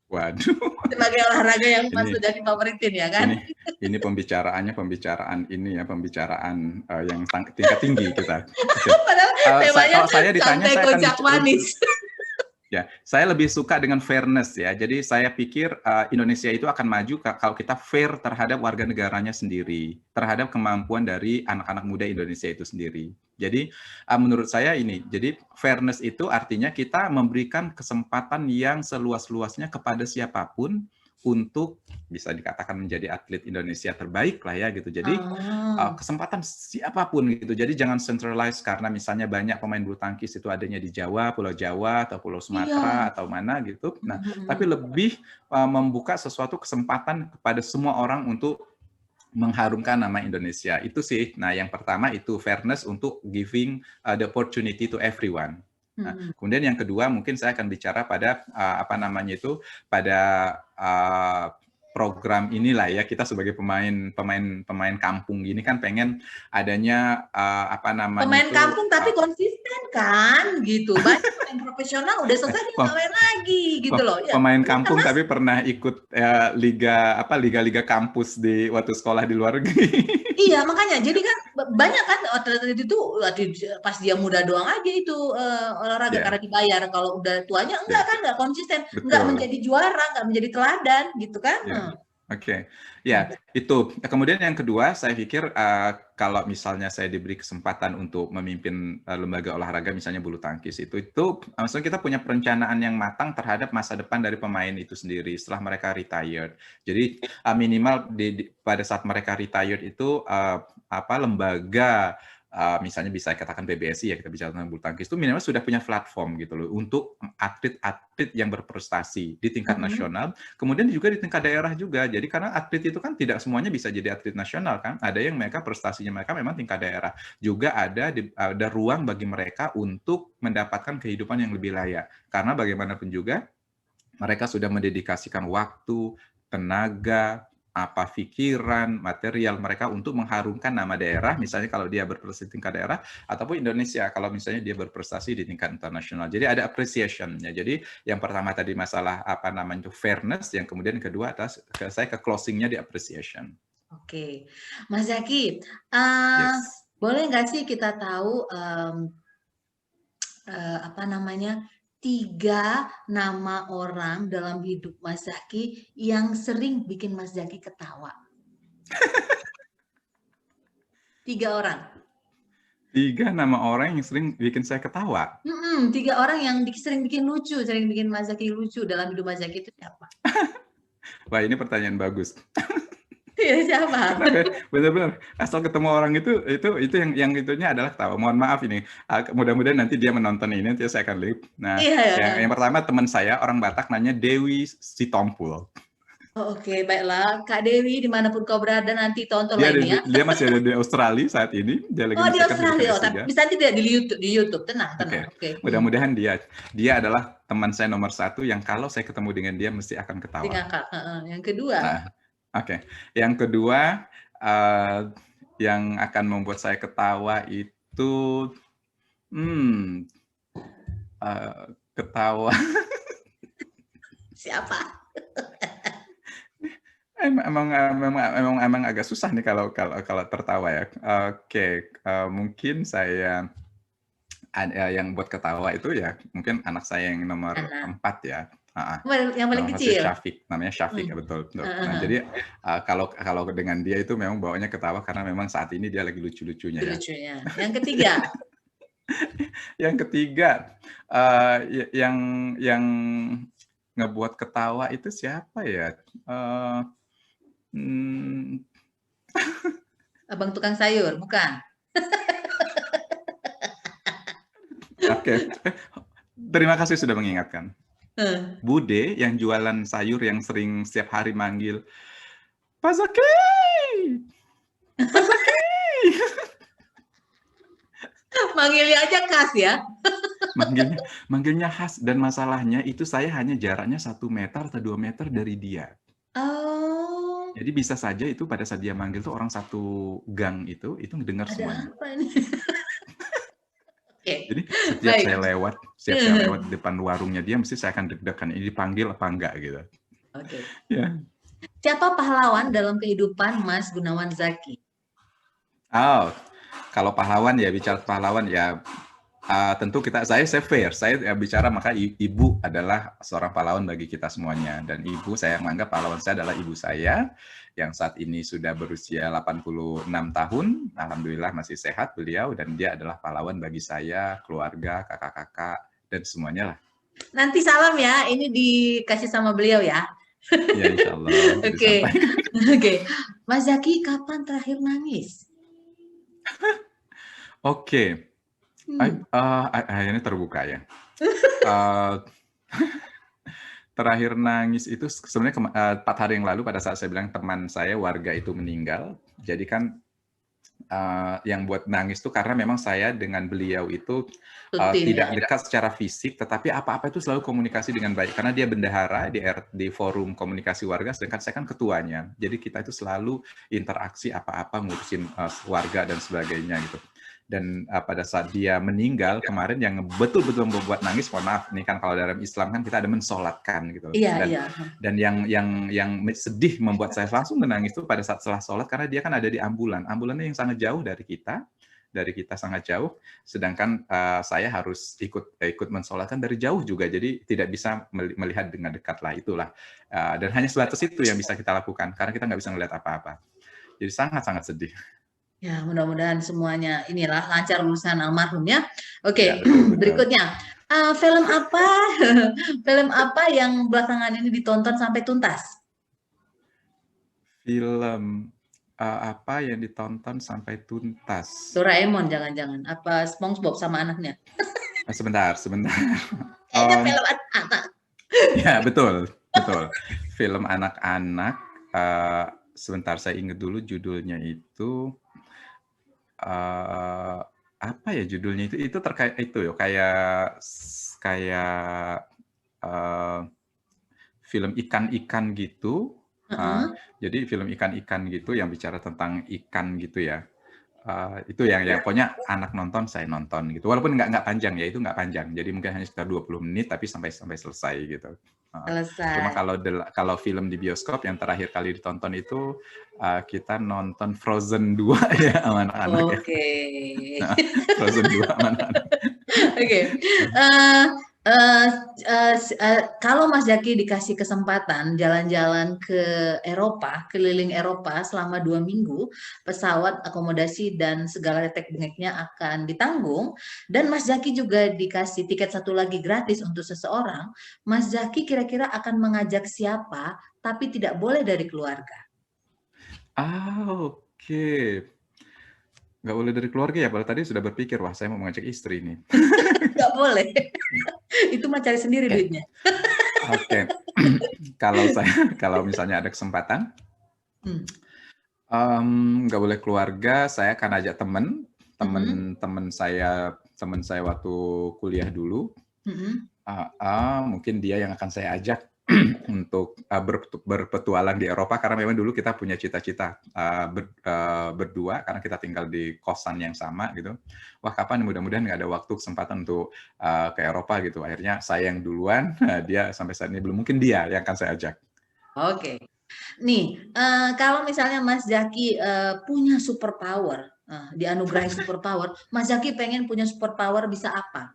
Waduh. Sebagai olahraga yang Mas sudah favoritin ya kan? Ini pembicaraan yang tingkat tinggi kita. Padahal kalau saya ditanya saya kocak manis. Ya, saya lebih suka dengan fairness ya. Jadi saya pikir Indonesia itu akan maju kalau kita fair terhadap warga negaranya sendiri, terhadap kemampuan dari anak-anak muda Indonesia itu sendiri. Jadi menurut saya ini, jadi fairness itu artinya kita memberikan kesempatan yang seluas-luasnya kepada siapapun untuk bisa dikatakan menjadi atlet Indonesia terbaik lah ya gitu. Jadi kesempatan siapapun gitu. Jadi jangan centralize karena misalnya banyak pemain bulu tangkis itu adanya di Jawa, Pulau Jawa atau Pulau Sumatera atau mana gitu. Nah, tapi lebih membuka sesuatu kesempatan kepada semua orang untuk mengharumkan nama Indonesia. Itu sih. Nah, yang pertama itu fairness untuk giving the opportunity to everyone. Nah, kemudian yang kedua mungkin saya akan bicara pada pada program inilah ya, kita sebagai pemain kampung gini kan pengen adanya pemain kampung tapi konsisten kan gitu. Banyak pemain profesional udah selesai dia main lagi gitu loh. Pemain kampung tapi pernah ikut liga kampus di waktu sekolah di luar negeri. Iya, makanya jadi kan banyak kan atlet itu pas dia muda doang aja itu olahraga karena dibayar. Kalau udah tuanya enggak konsisten, enggak menjadi juara, enggak menjadi teladan gitu kan. Oke. Ya, itu. Kemudian yang kedua, saya pikir kalau misalnya saya diberi kesempatan untuk memimpin lembaga olahraga, misalnya bulu tangkis itu maksudnya kita punya perencanaan yang matang terhadap masa depan dari pemain itu sendiri setelah mereka retired. Jadi minimal pada saat mereka retired itu lembaga misalnya bisa katakan PBSI ya, kita bicara tentang bulu tangkis itu minimal sudah punya platform gitu loh untuk atlet-atlet yang berprestasi di tingkat nasional, kemudian juga di tingkat daerah juga. Jadi karena atlet itu kan tidak semuanya bisa jadi atlet nasional kan, ada yang prestasinya mereka memang tingkat daerah. Juga ada ruang bagi mereka untuk mendapatkan kehidupan yang lebih layak. Karena bagaimanapun juga mereka sudah mendedikasikan waktu, tenaga, pikiran, material mereka untuk mengharumkan nama daerah, misalnya kalau dia berprestasi di tingkat daerah, ataupun Indonesia kalau misalnya dia berprestasi di tingkat internasional. Jadi ada appreciation-nya. Jadi yang pertama tadi masalah fairness, yang kemudian kedua atas saya ke closing-nya di appreciation. Oke. Mas Zaki, boleh nggak sih kita tahu 3 nama orang dalam hidup Mas Zaki yang sering bikin Mas Zaki ketawa? 3 orang. 3 nama orang yang sering bikin saya ketawa? 3 orang yang sering bikin lucu, sering bikin Mas Zaki lucu dalam hidup Mas Zaki itu siapa? Wah, ini pertanyaan bagus. Iya, siapa? Benar-benar asal ketemu orang itu yang itunya adalah ketawa. Mohon maaf ini, mudah-mudahan nanti dia menonton ini, nanti saya akan lihat. Nah, yang pertama teman saya orang Batak nanya Dewi Sitompul. Oh, oke, baiklah. Kak Dewi, dimanapun kau berada, nanti tonton Dia ini ya. dia masih ada di Australia saat ini. Dia lagi Oh, di menyelesaikan pendidikan Australia. Oh, tapi S3. bisa tidak di YouTube, di YouTube. Tenang, tenang. Oke, Oke. mudah-mudahan dia adalah teman saya nomor satu yang kalau saya ketemu dengan dia mesti akan Di ketawa. ngakak. Yang kedua, Nah, oke. Yang kedua, eh, yang akan membuat saya ketawa itu, hmm, ketawa. siapa? Emang agak susah nih kalau tertawa ya. Oke, mungkin saya yang buat ketawa itu ya mungkin anak saya yang nomor Anak. 4 ya. Yang paling Masih kecil. Syafiq, namanya Syafiq Hmm. ya, betul, betul. Nah, Heeh. jadi kalau dengan dia itu memang bawaannya ketawa karena memang saat ini dia lagi lucu-lucunya Itu ya. lucunya. Yang ketiga, Yang ketiga, yang ngebuat ketawa itu siapa ya? Hmm, abang tukang sayur, bukan? oke. Terima kasih sudah mengingatkan. Eh, Bude yang jualan sayur yang sering setiap hari manggil, Pak Zaki! Pak Zaki! Manggilnya aja khas ya. Manggilnya khas dan masalahnya itu saya hanya jaraknya 1 meter atau 2 meter dari dia. Oh, Jadi bisa saja itu pada saat dia manggil tuh orang satu gang itu ngedengar ada semuanya. apa ini? Oke, Jadi baik. setiap saya lewat di depan warungnya dia mesti saya akan deg-degan ini dipanggil apa enggak gitu. Oke. Ya. Siapa pahlawan dalam kehidupan Mas Gunawan Zaki? Oh, kalau pahlawan ya bicara pahlawan ya tentu saya fair. Saya bicara maka ibu adalah seorang pahlawan bagi kita semuanya dan ibu saya menganggap pahlawan saya adalah ibu saya yang saat ini sudah berusia 86 tahun. Alhamdulillah masih sehat beliau dan dia adalah pahlawan bagi saya, keluarga, kakak-kakak dan semuanya lah. Nanti salam ya, ini dikasih sama beliau ya. Ya insya Allah Oke, disampaikan. oke. Mas Zaki kapan terakhir nangis? Oke, Hmm. ini terbuka ya. Uh, Terakhir nangis itu sebenarnya 4 hari yang lalu pada saat saya bilang teman saya warga itu meninggal. Jadi kan yang buat nangis itu karena memang saya dengan beliau itu Rutin tidak ya. dekat secara fisik, tetapi apa-apa itu selalu komunikasi dengan baik. Karena dia bendahara di forum komunikasi warga, sedangkan saya kan ketuanya. Jadi kita itu selalu interaksi apa-apa ngurusin warga dan sebagainya gitu. Dan pada saat dia meninggal kemarin yang betul-betul membuat nangis, mohon maaf, nih kan kalau dalam Islam kan kita ada mensolatkan gitu. Iya, iya. Dan yang sedih membuat saya langsung menangis itu pada saat setelah sholat karena dia kan ada di ambulannya yang sangat jauh dari kita sangat jauh, sedangkan saya harus ikut mensolatkan dari jauh juga, jadi tidak bisa melihat dengan dekat lah itulah, dan hanya sebatas itu yang bisa kita lakukan karena kita nggak bisa melihat apa-apa, jadi sangat-sangat sedih. Ya, mudah-mudahan semuanya inilah lancar urusan almarhum ya. Ya Oke, betul betul. berikutnya. Film apa? Film apa yang belakangan ini ditonton sampai tuntas? Film apa yang ditonton sampai tuntas? Doraemon jangan-jangan. Apa SpongeBob sama anaknya? Sebentar. Kayaknya film anak. Ya betul betul. Film anak-anak. Sebentar saya ingat dulu judulnya itu. Apa ya judulnya itu terkait itu ya kayak film ikan-ikan gitu. Jadi film ikan-ikan gitu yang bicara tentang ikan gitu ya. Itu yang pokoknya anak nonton saya nonton gitu. Walaupun nggak panjang ya, itu nggak panjang. Jadi mungkin hanya sekitar 20 menit tapi sampai selesai gitu. Cuma Selesai. kalau film di bioskop yang terakhir kali ditonton itu kita nonton Frozen 2 ya sama anak-anak ya. Oke. Frozen 2 sama anak-anak. Oke. Kalau Mas Zaki dikasih kesempatan jalan-jalan ke Eropa, keliling Eropa selama 2 minggu, pesawat, akomodasi, dan segala detek bengeknya akan ditanggung, dan Mas Zaki juga dikasih tiket satu lagi gratis untuk seseorang, Mas Zaki kira-kira akan mengajak siapa, tapi tidak boleh dari keluarga? Oke. Nggak boleh dari keluarga ya, padahal tadi sudah berpikir, wah saya mau mengajak istri nih. Nggak boleh. Itu mah cari sendiri duitnya. Oke. Kalau misalnya ada kesempatan, Hmm. nggak boleh keluarga, saya akan ajak Mhm. teman saya waktu kuliah dulu. Mhm. Mungkin dia yang akan saya ajak untuk berpetualang di Eropa, karena memang dulu kita punya cita-cita berdua, karena kita tinggal di kosan yang sama gitu. Wah, kapan mudah-mudahan nggak ada waktu kesempatan untuk ke Eropa gitu. Akhirnya saya yang duluan, dia sampai saat ini belum, mungkin dia yang akan saya ajak. Oke. Nih, kalau misalnya Mas Zaki punya superpower, dianugerahi superpower, Mas Zaki pengen punya superpower bisa apa?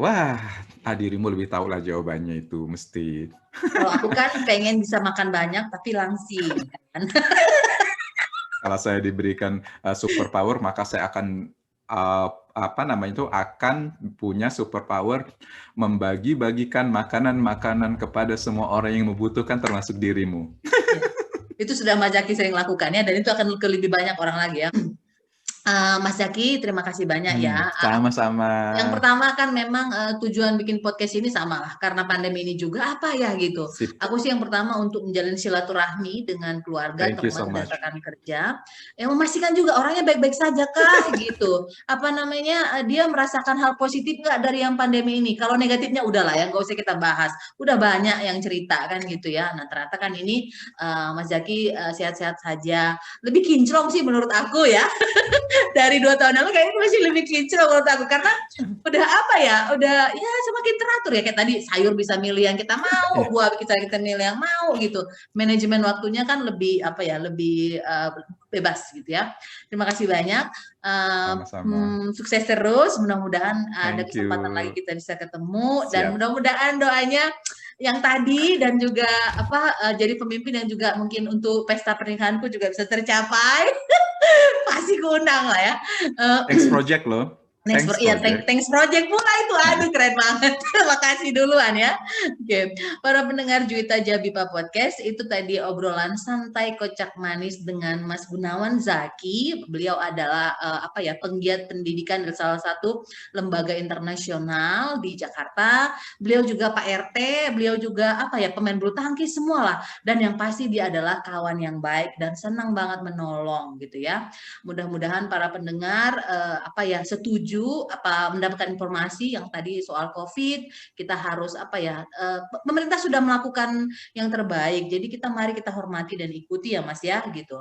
Wah, dirimu lebih tahu lah jawabannya itu, mesti. Kalau aku kan pengen bisa makan banyak tapi langsing, kan? Kalau saya diberikan superpower, maka saya akan akan punya superpower membagi-bagikan makanan-makanan kepada semua orang yang membutuhkan, termasuk dirimu. Ya. Itu sudah Mas Zaki sering lakukannya dan itu akan ke lebih banyak orang lagi ya. Mas Zaki, terima kasih banyak ya. Sama-sama. Yang pertama kan memang tujuan bikin podcast ini sama lah, karena pandemi ini juga apa ya gitu. Sip. Aku sih yang pertama untuk menjalin silaturahmi dengan keluarga, Thank you so teman, dan much. rekan kerja. Yang memastikan juga orangnya baik-baik saja kah gitu. Apa namanya, dia merasakan hal positif nggak dari yang pandemi ini. Kalau negatifnya udahlah ya, nggak usah kita bahas. Udah banyak yang cerita kan gitu ya. Nah ternyata kan ini Mas Zaki sehat-sehat saja. Lebih kinclong sih menurut aku ya. Dari 2 tahun lalu kayaknya masih lebih kinclong menurut aku. Karena udah apa ya, udah ya semakin teratur ya, kayak tadi sayur bisa milih yang kita mau, buah kita milih yang mau gitu. Manajemen waktunya kan lebih apa ya, lebih bebas gitu ya. Terima kasih banyak. Sama-sama. Sukses terus, mudah-mudahan ada Thank kesempatan lagi you. kita bisa ketemu dan Siap. mudah-mudahan doanya yang tadi dan juga jadi pemimpin yang juga mungkin untuk pesta pernikahanku juga bisa tercapai. Pasti kuundang lah ya. Thanks project loh. Thanks project. Thanks project pula itu. Aduh, keren banget. Makasih duluan ya. Oke, para pendengar Juwita Jabipa Podcast, itu tadi obrolan santai kocak manis dengan Mas Gunawan Zaki. Beliau adalah penggiat pendidikan dari salah satu lembaga internasional di Jakarta. Beliau juga Pak RT, beliau juga pemain bulu tangkis semua lah. Dan yang pasti dia adalah kawan yang baik dan senang banget menolong gitu ya. Mudah-mudahan para pendengar setuju mendapatkan informasi yang tadi soal COVID. Kita harus pemerintah sudah melakukan yang terbaik. Jadi mari kita hormati dan ikuti ya Mas ya gitu.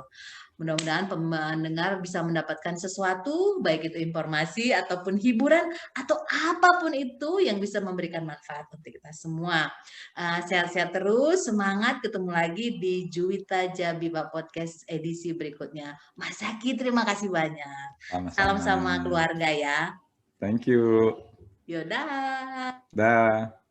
Mudah-mudahan pendengar bisa mendapatkan sesuatu, baik itu informasi ataupun hiburan atau apapun itu yang bisa memberikan manfaat untuk kita semua. Sehat-sehat terus, semangat, ketemu lagi di Juwita Jabiba Podcast edisi berikutnya. Mas Zaki, terima kasih banyak. Salam Sama-sama. sama keluarga ya. Thank you. Yaudah. Dah.